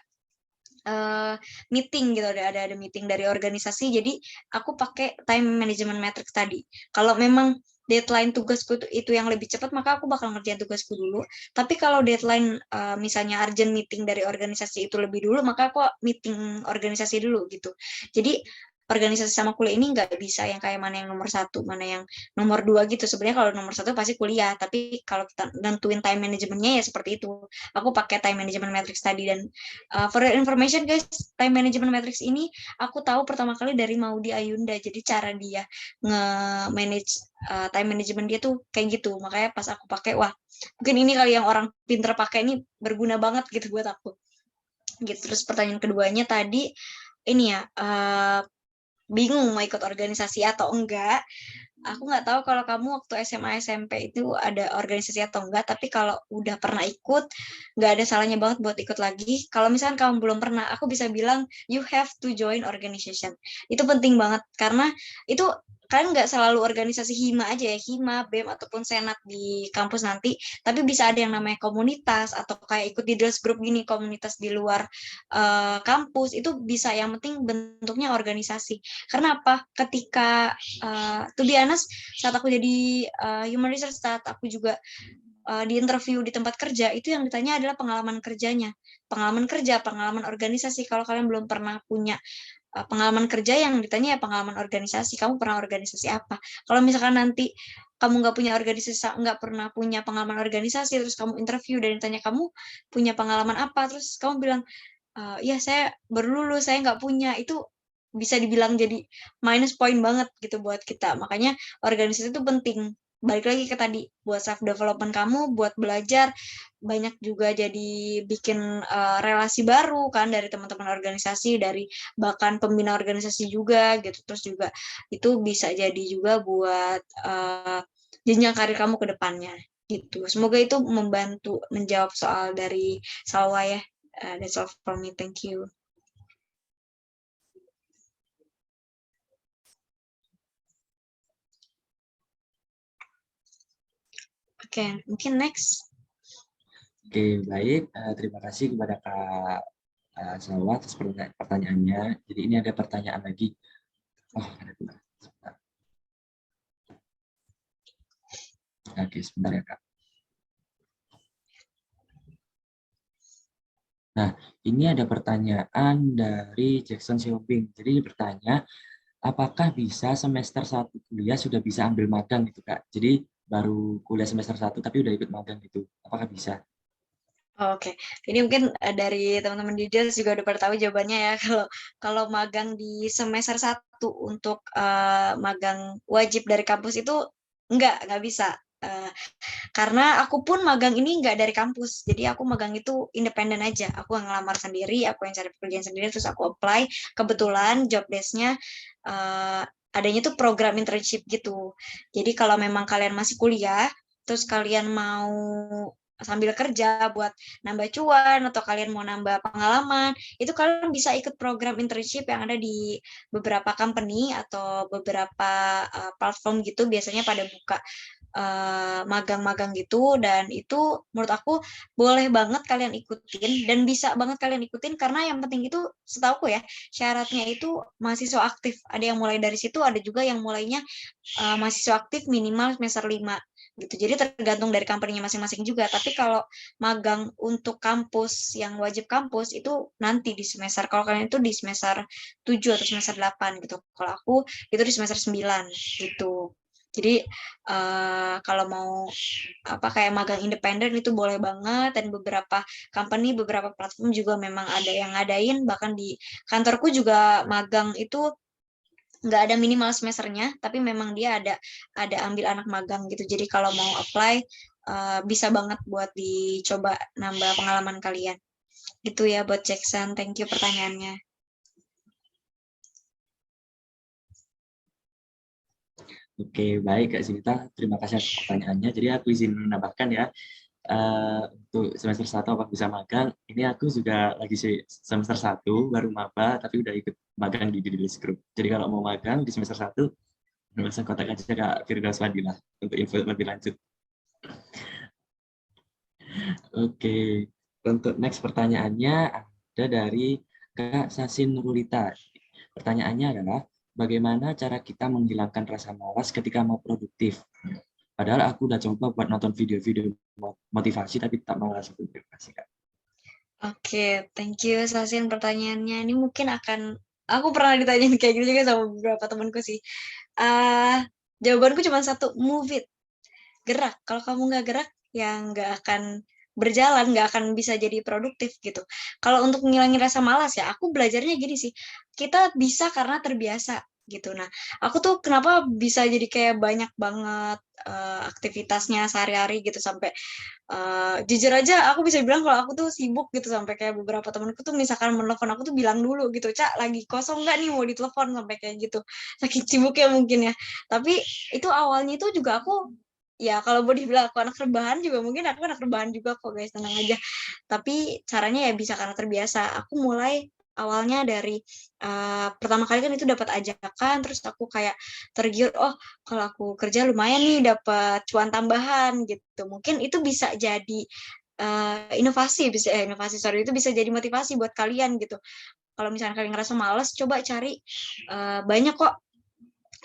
meeting gitu, ada meeting dari organisasi, jadi aku pakai time management matrix tadi. Kalau memang deadline tugasku itu yang lebih cepat, maka aku bakal ngerjain tugasku dulu. Tapi kalau deadline misalnya urgent meeting dari organisasi itu lebih dulu, maka aku meeting organisasi dulu gitu. Jadi organisasi sama kuliah ini nggak bisa yang kayak mana yang nomor satu, mana yang nomor dua gitu. Sebenarnya kalau nomor satu pasti kuliah, tapi kalau kita nentuin time managementnya ya seperti itu. Aku pakai time management matrix tadi. Dan for your information guys, time management matrix ini aku tahu pertama kali dari Maudy Ayunda. Jadi cara dia nge-manage time management dia tuh kayak gitu. Makanya pas aku pakai, wah mungkin ini kali yang orang pinter pakai, ini berguna banget gitu buat aku. Gitu. Terus pertanyaan keduanya tadi ini ya, bingung mau ikut organisasi atau enggak. Aku nggak tahu kalau kamu waktu SMA SMP itu ada organisasi atau enggak, tapi kalau udah pernah ikut, nggak ada salahnya banget buat ikut lagi. Kalau misalkan kamu belum pernah, aku bisa bilang you have to join organization. Itu penting banget karena itu kalian nggak selalu organisasi hima aja ya, hima, BEM ataupun senat di kampus nanti, tapi bisa ada yang namanya komunitas atau kayak ikut di Drills Group gini, komunitas di luar kampus itu bisa. Yang penting bentuknya organisasi. Karena apa? Ketika to be honest, saat aku jadi human resource, saat aku juga di interview di tempat kerja, itu yang ditanya adalah pengalaman kerjanya, pengalaman kerja, pengalaman organisasi. Kalau kalian belum pernah punya pengalaman kerja, yang ditanya ya pengalaman organisasi, kamu pernah organisasi apa. Kalau misalkan nanti kamu nggak punya organisasi, nggak pernah punya pengalaman organisasi, terus kamu interview dan ditanya kamu punya pengalaman apa, terus kamu bilang ya saya baru lulus, saya nggak punya, itu bisa dibilang jadi minus point banget gitu buat kita. Makanya organisasi itu penting. Balik lagi ke tadi, buat self development kamu, buat belajar, banyak juga jadi bikin relasi baru kan dari teman-teman organisasi, dari bahkan pembina organisasi juga gitu. Terus juga itu bisa jadi juga buat jenjang karir kamu ke depannya gitu. Semoga itu membantu menjawab soal dari Salwa ya. That's all from me. Thank you. Oke, mungkin next. Oke, baik. Terima kasih kepada Kak Salwa atas pertanyaannya. Jadi ini ada pertanyaan lagi. Oh, ada dua. Sebentar. Oke, sebentar ya, Kak. Nah, ini ada pertanyaan dari Jackson Xiaoping. Jadi bertanya, apakah bisa semester 1 kuliah sudah bisa ambil magang gitu, Kak? Jadi baru kuliah semester 1 tapi udah ikut magang gitu. Apakah bisa? Oke, ini mungkin dari teman-teman di Dils juga udah pada tahu jawabannya ya. Kalau magang di semester 1 untuk magang wajib dari kampus itu nggak bisa. Karena aku pun magang ini nggak dari kampus, jadi aku magang itu independen aja. Aku yang ngelamar sendiri, aku yang cari pekerjaan sendiri, terus aku apply. Kebetulan job desk-nya adanya tuh program internship gitu. Jadi kalau memang kalian masih kuliah, terus kalian mau sambil kerja buat nambah cuan atau kalian mau nambah pengalaman, itu kalian bisa ikut program internship yang ada di beberapa company atau beberapa platform gitu, biasanya pada buka magang-magang gitu. Dan itu menurut aku boleh banget kalian ikutin dan bisa banget kalian ikutin, karena yang penting itu setahuku ya, syaratnya itu mahasiswa aktif. Ada yang mulai dari situ, ada juga yang mulainya mahasiswa aktif minimal semester 5 gitu. Jadi tergantung dari company-nya masing-masing juga. Tapi kalau magang untuk kampus yang wajib kampus itu nanti di semester, kalau kalian itu di semester 7 atau semester 8 gitu. Kalau aku itu di semester 9 gitu. Jadi kalau mau kayak magang independen itu boleh banget, dan beberapa company, beberapa platform juga memang ada yang ngadain. Bahkan di kantorku juga magang itu nggak ada minimal semesternya, tapi memang dia ada ambil anak magang gitu. Jadi kalau mau apply bisa banget buat dicoba nambah pengalaman kalian. Gitu ya buat Jackson. Thank you pertanyaannya. Oke, baik Kak Sinta. Terima kasih atas pertanyaannya. Jadi aku izin menambahkan ya, untuk semester 1 apa bisa magang, ini aku juga lagi semester 1, baru maba, tapi udah ikut magang di Drills Group. Jadi kalau mau magang di semester 1, Langsung kontak aja Kak Firdaus Fadilah untuk info lebih lanjut. Oke, untuk next pertanyaannya ada dari Kak Sasin Nurulita. Pertanyaannya adalah, bagaimana cara kita menghilangkan rasa malas ketika mau produktif? Padahal aku udah coba buat nonton video-video motivasi, tapi tak mau langsung motivasi, Kak. Oke, thank you Sasin pertanyaannya. Ini mungkin aku pernah ditanyain kayak gitu juga sama beberapa temanku sih. Jawabanku cuma satu, move it. Gerak. Kalau kamu nggak gerak, ya nggak akan berjalan, nggak akan bisa jadi produktif gitu. Kalau untuk ngilangin rasa malas ya, aku belajarnya gini sih, kita bisa karena terbiasa gitu. Nah, aku tuh kenapa bisa jadi kayak banyak banget aktivitasnya sehari-hari gitu sampai jujur aja aku bisa bilang kalau aku tuh sibuk gitu sampai kayak beberapa temanku tuh misalkan menelpon aku tuh bilang dulu gitu, Cak lagi kosong nggak nih mau ditelepon, sampai kayak gitu saking sibuknya mungkin ya. Tapi itu awalnya itu juga aku ya kalau mau dibilang aku anak rebahan juga mungkin aku anak rebahan juga kok guys, tenang aja. Tapi caranya ya bisa karena terbiasa. Aku mulai awalnya dari pertama kali kan itu dapat ajakan, terus aku kayak tergiur, oh kalau aku kerja lumayan nih dapat cuan tambahan gitu. Mungkin itu bisa jadi inovasi, sorry, itu bisa jadi motivasi buat kalian gitu. Kalau misalnya kalian ngerasa males, coba cari banyak kok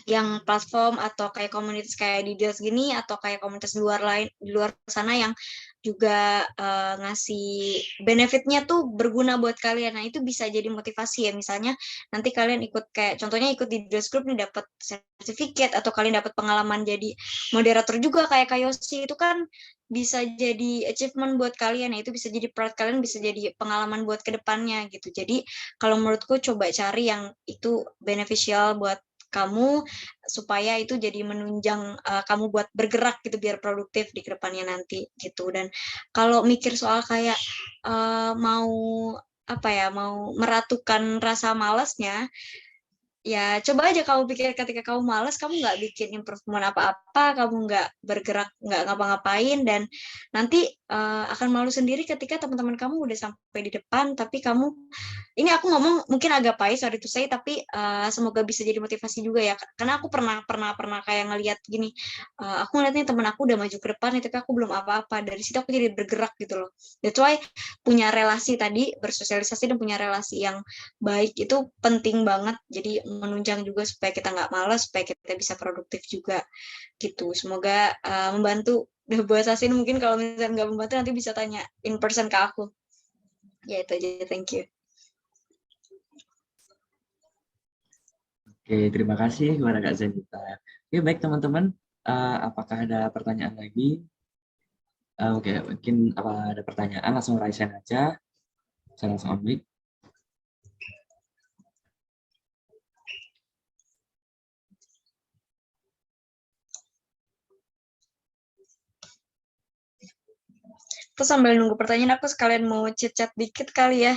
yang platform atau kayak komunitas kayak di Deals gini atau kayak komunitas di luar sana yang juga ngasih benefitnya tuh berguna buat kalian. Nah itu bisa jadi motivasi ya, misalnya nanti kalian ikut kayak contohnya ikut di Deals Group nih dapat sertifikat atau kalian dapat pengalaman jadi moderator juga kayak Kayosi, itu kan bisa jadi achievement buat kalian ya, itu bisa jadi pride kalian, bisa jadi pengalaman buat kedepannya gitu. Jadi kalau menurutku coba cari yang itu beneficial buat kamu supaya itu jadi menunjang kamu buat bergerak gitu biar produktif di kedepannya nanti gitu. Dan kalau mikir soal kayak mau apa ya, mau meratukan rasa malasnya, ya coba aja kamu pikir ketika kamu malas, kamu nggak bikin improvement apa-apa, kamu nggak bergerak, nggak ngapa-ngapain, dan nanti akan malu sendiri ketika teman-teman kamu udah sampai di depan, tapi kamu, ini aku ngomong mungkin agak pahit, sorry to say, tapi semoga bisa jadi motivasi juga ya, karena aku pernah kayak ngelihat gini, aku ngeliat nih temen aku udah maju ke depan nih, tapi aku belum apa-apa, dari situ aku jadi bergerak gitu loh. That's why punya relasi tadi, bersosialisasi dan punya relasi yang baik itu penting banget, jadi menunjang juga supaya kita nggak malas, supaya kita bisa produktif juga gitu. Semoga membantu. Udah buat Sasin, mungkin kalau misalnya nggak membantu nanti bisa tanya in person ke aku. Ya itu aja, thank you. Oke, terima kasih kepada Kak Zenita. Oke, baik teman-teman, apakah ada pertanyaan lagi? Oke, mungkin apa ada pertanyaan langsung raise hand aja. Saya langsung on mic. Terus sambil nunggu pertanyaan, aku sekalian mau chat-chat dikit kali ya.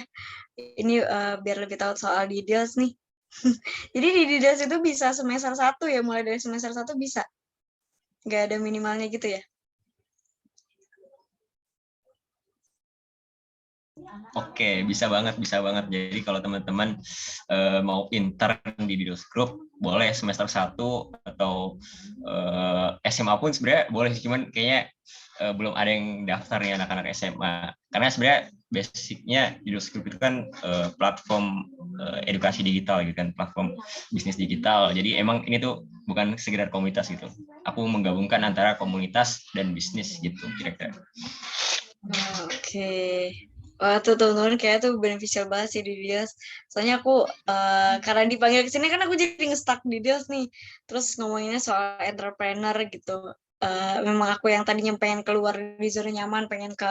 Ini biar lebih tahu soal details nih. Jadi di details itu bisa semester 1 ya, mulai dari semester 1 bisa. Nggak ada minimalnya gitu ya. Oke, bisa banget, bisa banget. Jadi kalau teman-teman mau intern di Didos Group, boleh semester 1 atau SMA pun sebenarnya boleh, cuman kayaknya belum ada yang daftar nih anak-anak SMA. Karena sebenarnya basicnya Didos Group itu kan platform edukasi digital gitu kan, platform bisnis digital. Jadi emang ini tuh bukan sekedar komunitas gitu. Aku menggabungkan antara komunitas dan bisnis gitu kira-kira. Oke. Wah, tuh teman-teman kayak tuh beneficial banget sih di Deals. Soalnya aku karena dipanggil ke sini kan aku jadi nge-stuck di Deals nih. Terus ngomonginnya soal entrepreneur gitu. Memang aku yang tadinya pengen keluar di zona nyaman, pengen ke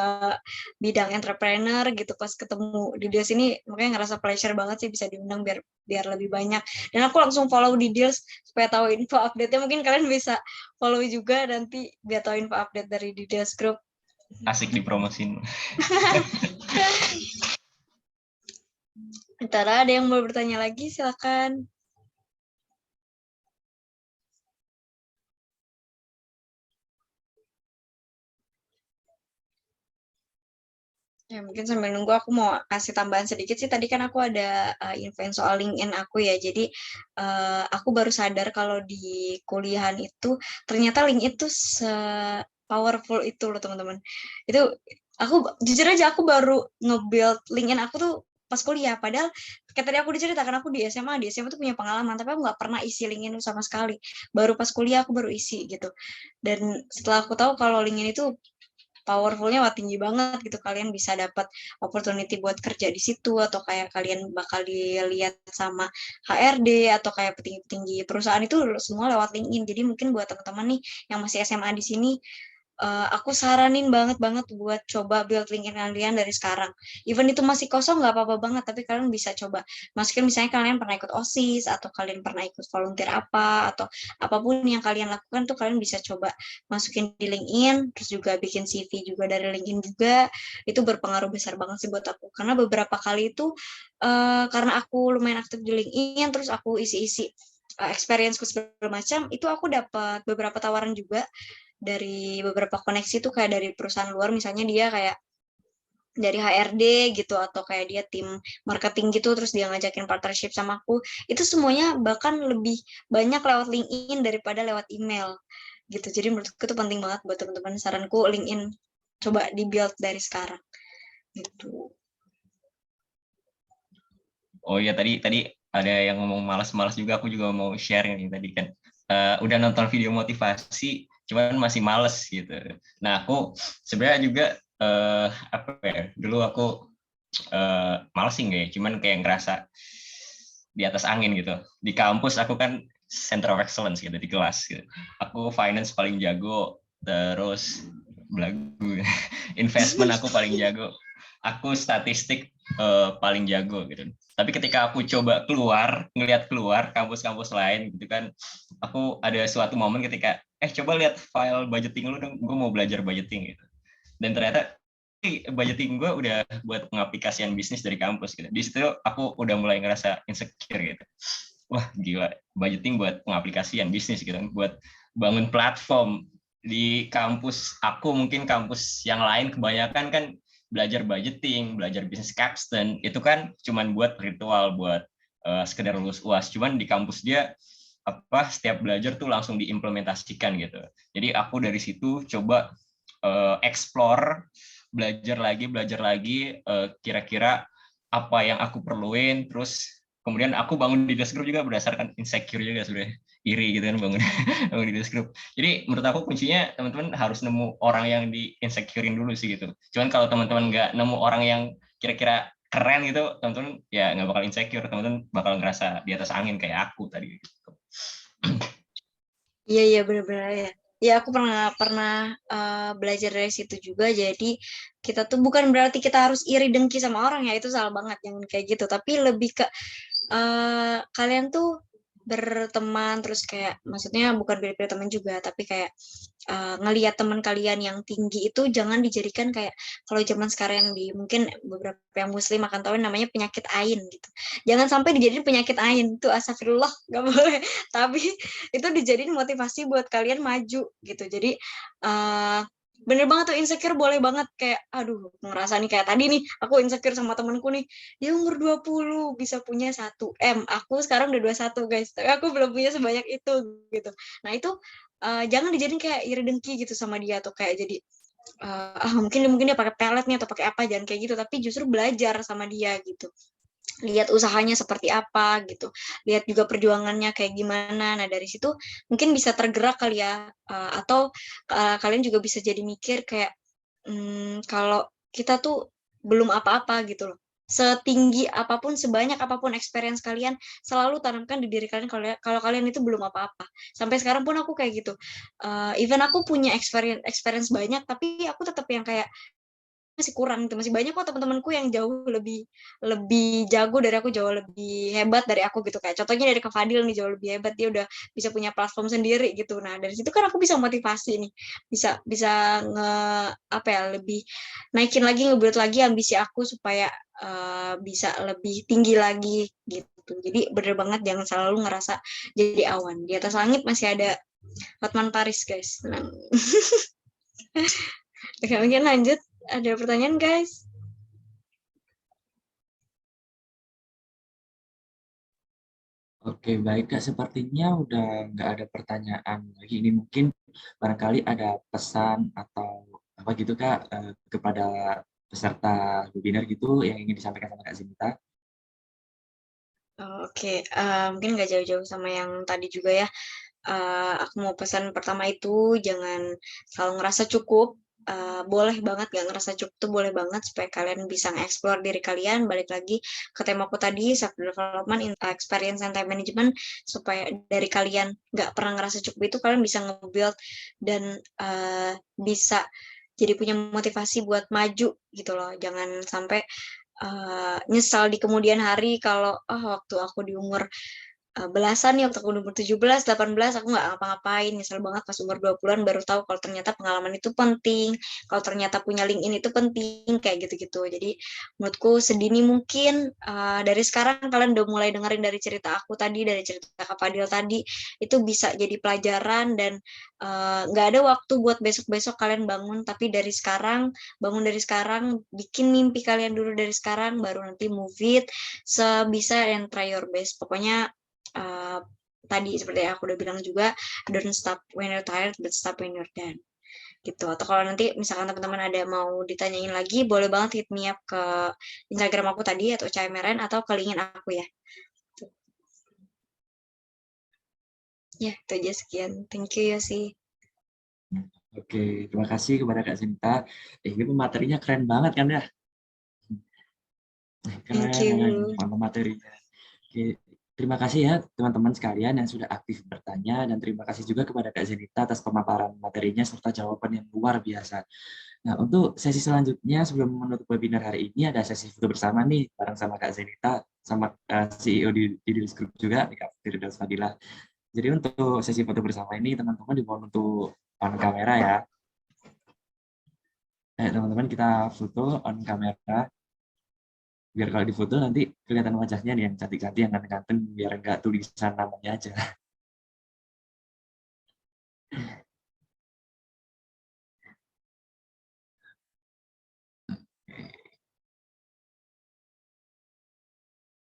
bidang entrepreneur gitu, pas ketemu di Deals ini makanya ngerasa pleasure banget sih bisa diundang biar lebih banyak. Dan aku langsung follow di Deals supaya tahu info update-nya. Mungkin kalian bisa follow juga nanti biar tahu info update dari di Deals Group. Asik dipromosin. Antara ada yang mau bertanya lagi, silakan. Ya, mungkin sambil nunggu aku mau kasih tambahan sedikit sih. Tadi kan aku ada info soal LinkedIn aku ya. Jadi aku baru sadar kalau di kuliahan itu ternyata LinkedIn itu se-powerful itu loh teman-teman. Itu aku jujur aja aku baru nge-build LinkedIn aku tuh pas kuliah. Padahal kayak tadi aku diceritakan aku di SMA tuh punya pengalaman, tapi aku nggak pernah isi LinkedIn sama sekali. Baru pas kuliah aku baru isi gitu. Dan setelah aku tahu kalau LinkedIn itu powerfulnya wah tinggi banget gitu, kalian bisa dapat opportunity buat kerja di situ, atau kayak kalian bakal dilihat sama HRD atau kayak petinggi-petinggi perusahaan itu semua lewat LinkedIn. Jadi mungkin buat teman-teman nih yang masih SMA di sini, aku saranin banget buat coba build LinkedIn kalian dari sekarang. Even itu masih kosong nggak apa-apa banget, tapi kalian bisa coba masukin, misalnya kalian pernah ikut OSIS atau kalian pernah ikut volunteer apa, atau apapun yang kalian lakukan tuh kalian bisa coba masukin di LinkedIn, terus juga bikin CV juga dari LinkedIn juga. Itu berpengaruh besar banget sih buat aku, karena beberapa kali itu karena aku lumayan aktif di LinkedIn, terus aku isi-isi experience-ku segala macam, itu aku dapat beberapa tawaran juga dari beberapa koneksi tuh, kayak dari perusahaan luar, misalnya dia kayak dari HRD gitu, atau kayak dia tim marketing gitu, terus dia ngajakin partnership sama aku. Itu semuanya bahkan lebih banyak lewat LinkedIn daripada lewat email gitu. Jadi menurutku itu penting banget buat teman-teman. Saranku LinkedIn coba di-build dari sekarang gitu. Oh iya, tadi ada yang ngomong malas-malas juga, aku juga mau share nih tadi kan. Udah nonton video motivasi, cuman masih males gitu. Nah, aku sebenarnya juga apa ya? Dulu aku males sih enggak ya, cuman kayak ngerasa di atas angin gitu. Di kampus aku kan center of excellence gitu di kelas gitu. Aku finance paling jago, terus belagu. Investment aku paling jago. Aku statistik paling jago gitu. Tapi ketika aku coba ngelihat keluar kampus-kampus lain gitu kan, aku ada suatu momen ketika coba lihat file budgeting lu dong, gue mau belajar budgeting gitu. Dan ternyata budgeting gue udah buat pengaplikasian bisnis dari kampus gitu. Di situ aku udah mulai ngerasa insecure gitu. Wah gila, budgeting buat pengaplikasian bisnis gitu, buat bangun platform di kampus aku. Mungkin kampus yang lain kebanyakan kan belajar budgeting, belajar bisnis capstone, itu kan cuman buat ritual, buat sekedar lulus UAS. Cuman di kampus dia setiap belajar tuh langsung diimplementasikan gitu. Jadi aku dari situ coba explore, belajar lagi, kira-kira apa yang aku perluin, terus kemudian aku bangun di Leaders Group juga berdasarkan insecure juga sebenarnya, iri gitu kan bangun di Leaders Group. Jadi menurut aku kuncinya teman-teman harus nemu orang yang di insecurein dulu sih gitu. Cuman kalau teman-teman nggak nemu orang yang kira-kira keren gitu, teman-teman ya nggak bakal insecure, teman-teman bakal ngerasa di atas angin kayak aku tadi gitu. Iya benar-benar ya. Ya aku pernah belajar dari situ juga. Jadi kita tuh bukan berarti kita harus iri dengki sama orang ya, itu salah banget, jangan kayak gitu. Tapi lebih ke kalian tuh berteman, terus kayak maksudnya bukan pilih-pilih teman juga, tapi kayak ngelihat teman kalian yang tinggi itu jangan dijadikan kayak, kalau zaman sekarang mungkin beberapa yang muslim akan tahu namanya penyakit ain gitu. Jangan sampai dijadiin penyakit ain, tuh astagfirullah, nggak boleh. Tapi itu dijadiin motivasi buat kalian maju gitu. Jadi bener banget tuh, insecure boleh banget, kayak aduh ngerasa nih kayak tadi nih aku insecure sama temanku nih, dia umur 20 bisa punya 1 M, aku sekarang udah 21 guys, tapi aku belum punya sebanyak itu gitu. Nah itu jangan dijadiin kayak iri dengki gitu sama dia, tuh kayak jadi mungkin dia pakai pelet nih atau pakai apa, jangan kayak gitu, tapi justru belajar sama dia gitu. Lihat usahanya seperti apa gitu, lihat juga perjuangannya kayak gimana. Nah dari situ mungkin bisa tergerak kali ya, atau kalian juga bisa jadi mikir kayak kalau kita tuh belum apa-apa gitu loh. Setinggi apapun, sebanyak apapun experience kalian, selalu tanamkan di diri kalian kalau kalian itu belum apa-apa. Sampai sekarang pun aku kayak gitu. Even aku punya experience banyak, tapi aku tetap yang kayak masih kurang gitu, masih banyak kok teman-temanku yang jauh lebih jago dari aku, jauh lebih hebat dari aku gitu. Kayak contohnya dari Kak Fadil nih, jauh lebih hebat, dia udah bisa punya platform sendiri gitu. Nah dari situ kan aku bisa motivasi nih, bisa lebih naikin lagi, ngebuat lagi ambisi aku supaya bisa lebih tinggi lagi gitu. Jadi bener banget, jangan selalu ngerasa jadi awan, di atas langit masih ada Hotman Paris guys, tenang. Oke, mungkin lanjut. Ada pertanyaan, guys? Oke, baik Kak. Sepertinya udah nggak ada pertanyaan lagi. Ini mungkin barangkali ada pesan atau apa gitu Kak kepada peserta webinar gitu yang ingin disampaikan sama Kak Zinta. Oke, mungkin nggak jauh-jauh sama yang tadi juga ya. Aku mau pesan pertama itu jangan selalu ngerasa cukup. Boleh banget gak ngerasa cukup tuh boleh banget supaya kalian bisa nge-explore diri kalian. Balik lagi ke temaku tadi, self development, experience and time management, supaya dari kalian nggak pernah ngerasa cukup itu kalian bisa nge-build dan bisa jadi punya motivasi buat maju gitu loh. Jangan sampai nyesal di kemudian hari kalau waktu aku di umur belasan nih, waktu aku umur 17, 18, aku nggak ngapa-ngapain, nyesel banget pas umur 20-an baru tahu kalau ternyata pengalaman itu penting, kalau ternyata punya LinkedIn itu penting, kayak gitu-gitu. Jadi menurutku sedini mungkin dari sekarang kalian udah mulai dengerin dari cerita aku tadi, dari cerita Kak Fadil tadi, itu bisa jadi pelajaran dan nggak ada waktu buat besok-besok kalian bangun, tapi dari sekarang, bangun dari sekarang, bikin mimpi kalian dulu dari sekarang, baru nanti move it, sebisa and try your best. Pokoknya tadi seperti yang aku udah bilang juga, don't stop when you're tired, but stop when you're done. Gitu. Atau kalau nanti misalkan teman-teman ada mau ditanyain lagi, boleh banget hit me up ke Instagram aku tadi atau CMRN atau ke LinkedIn aku ya. Ya, itu aja sekian. Thank you ya sih. Oke, terima kasih kepada Kak Zinta. Ini materinya keren banget kan ya? Thank Keren, you. materinya. Oke, terima kasih ya teman-teman sekalian yang sudah aktif bertanya dan terima kasih juga kepada Kak Zenita atas pemaparan materinya serta jawaban yang luar biasa. Nah, untuk sesi selanjutnya sebelum menutup webinar hari ini ada sesi foto bersama nih bareng sama Kak Zenita sama CEO di Dilis Group juga, Kak Firdaus Fadilah. Jadi untuk sesi foto bersama ini teman-teman dimohon untuk on kamera ya. Teman-teman kita foto on kamera. Biar kalau di foto nanti kelihatan wajahnya nih yang cantik-cantik, yang ganteng-ganteng, biar enggak tulisan namanya aja.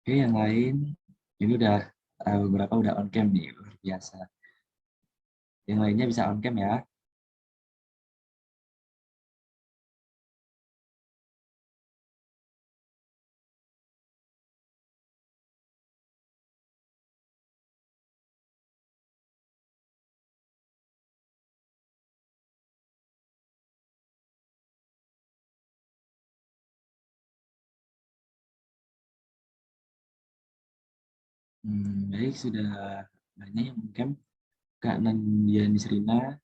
Oke, yang lain ini udah beberapa udah on cam nih, luar biasa. Yang lainnya bisa on cam ya. Baik, sudah banyak yang on cam. Kak Nandia Nisrina,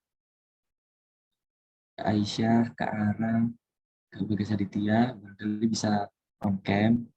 Kak Aisyah, Kak Arang, Kak Bagas Aditya, barangkali bisa on cam.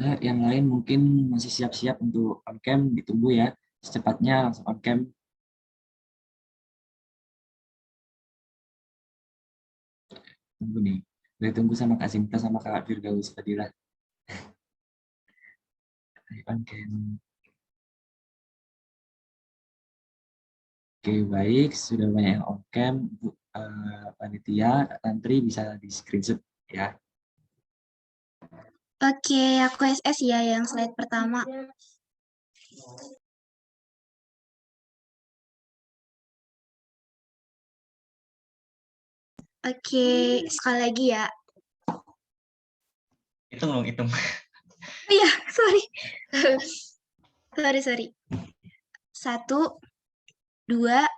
Nah, yang lain mungkin masih siap-siap untuk on cam, ditunggu ya. Secepatnya langsung on cam. Tunggu nih. Boleh tunggu sama Kak Sinta sama Kak Firdaus Fadilah. On cam. Oke, baik. Sudah banyak yang on cam. Bu, panitia, Tantri bisa di screenshot ya. Oke, aku SS ya yang slide pertama. Oke, sekali lagi ya. Hitung. Iya, sorry. sorry. 1, 2,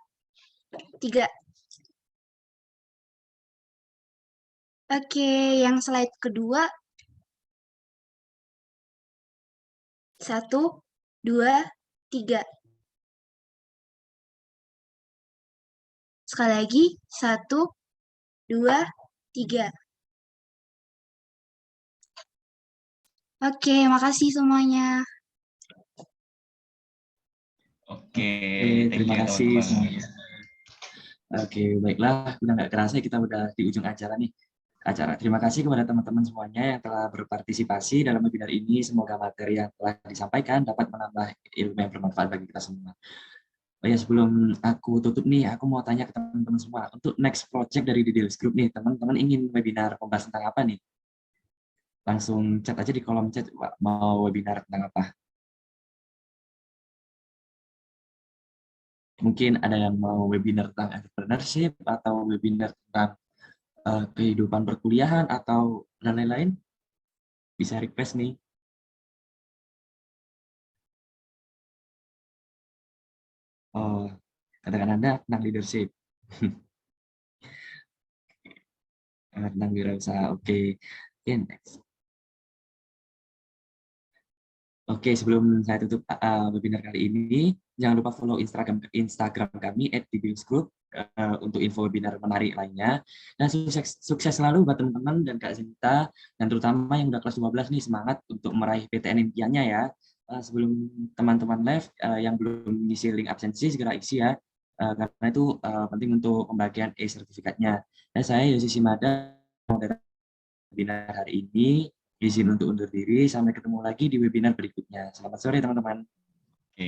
3. Oke, yang slide kedua. 1, 2, 3. Sekali lagi, 1, 2, 3. Oke, makasih semuanya. Oke, thank Terima you kasih teman-teman. semuanya. Oke, baiklah, udah nggak kerasa kita udah di ujung acara nih. Terima kasih kepada teman-teman semuanya yang telah berpartisipasi dalam webinar ini. Semoga materi yang telah disampaikan dapat menambah ilmu yang bermanfaat bagi kita semua. Oh ya, sebelum aku tutup nih, aku mau tanya ke teman-teman semua. Untuk next project dari Details Group nih, teman-teman ingin webinar membahas tentang apa nih? Langsung chat aja di kolom chat, mau webinar tentang apa? Mungkin ada yang mau webinar tentang entrepreneurship, atau webinar tentang kehidupan perkuliahan, atau dan lain-lain. Bisa request nih. Oh, katakan Anda tentang leadership. Tentang wirausaha. Oke. Okay, next. Oke, sebelum saya tutup webinar kali ini, jangan lupa follow Instagram kami @dibilsgroup untuk info webinar menarik lainnya. Dan sukses selalu buat teman-teman dan Kak Zinta, dan terutama yang udah kelas 12 nih, semangat untuk meraih PTN impiannya ya. Sebelum teman-teman live yang belum ngisi link absensi, segera isi ya, karena itu penting untuk pembagian e-sertifikatnya. Dan saya Yosi Simada, webinar hari ini. Izin untuk undur diri, sampai ketemu lagi di webinar berikutnya. Selamat sore teman-teman.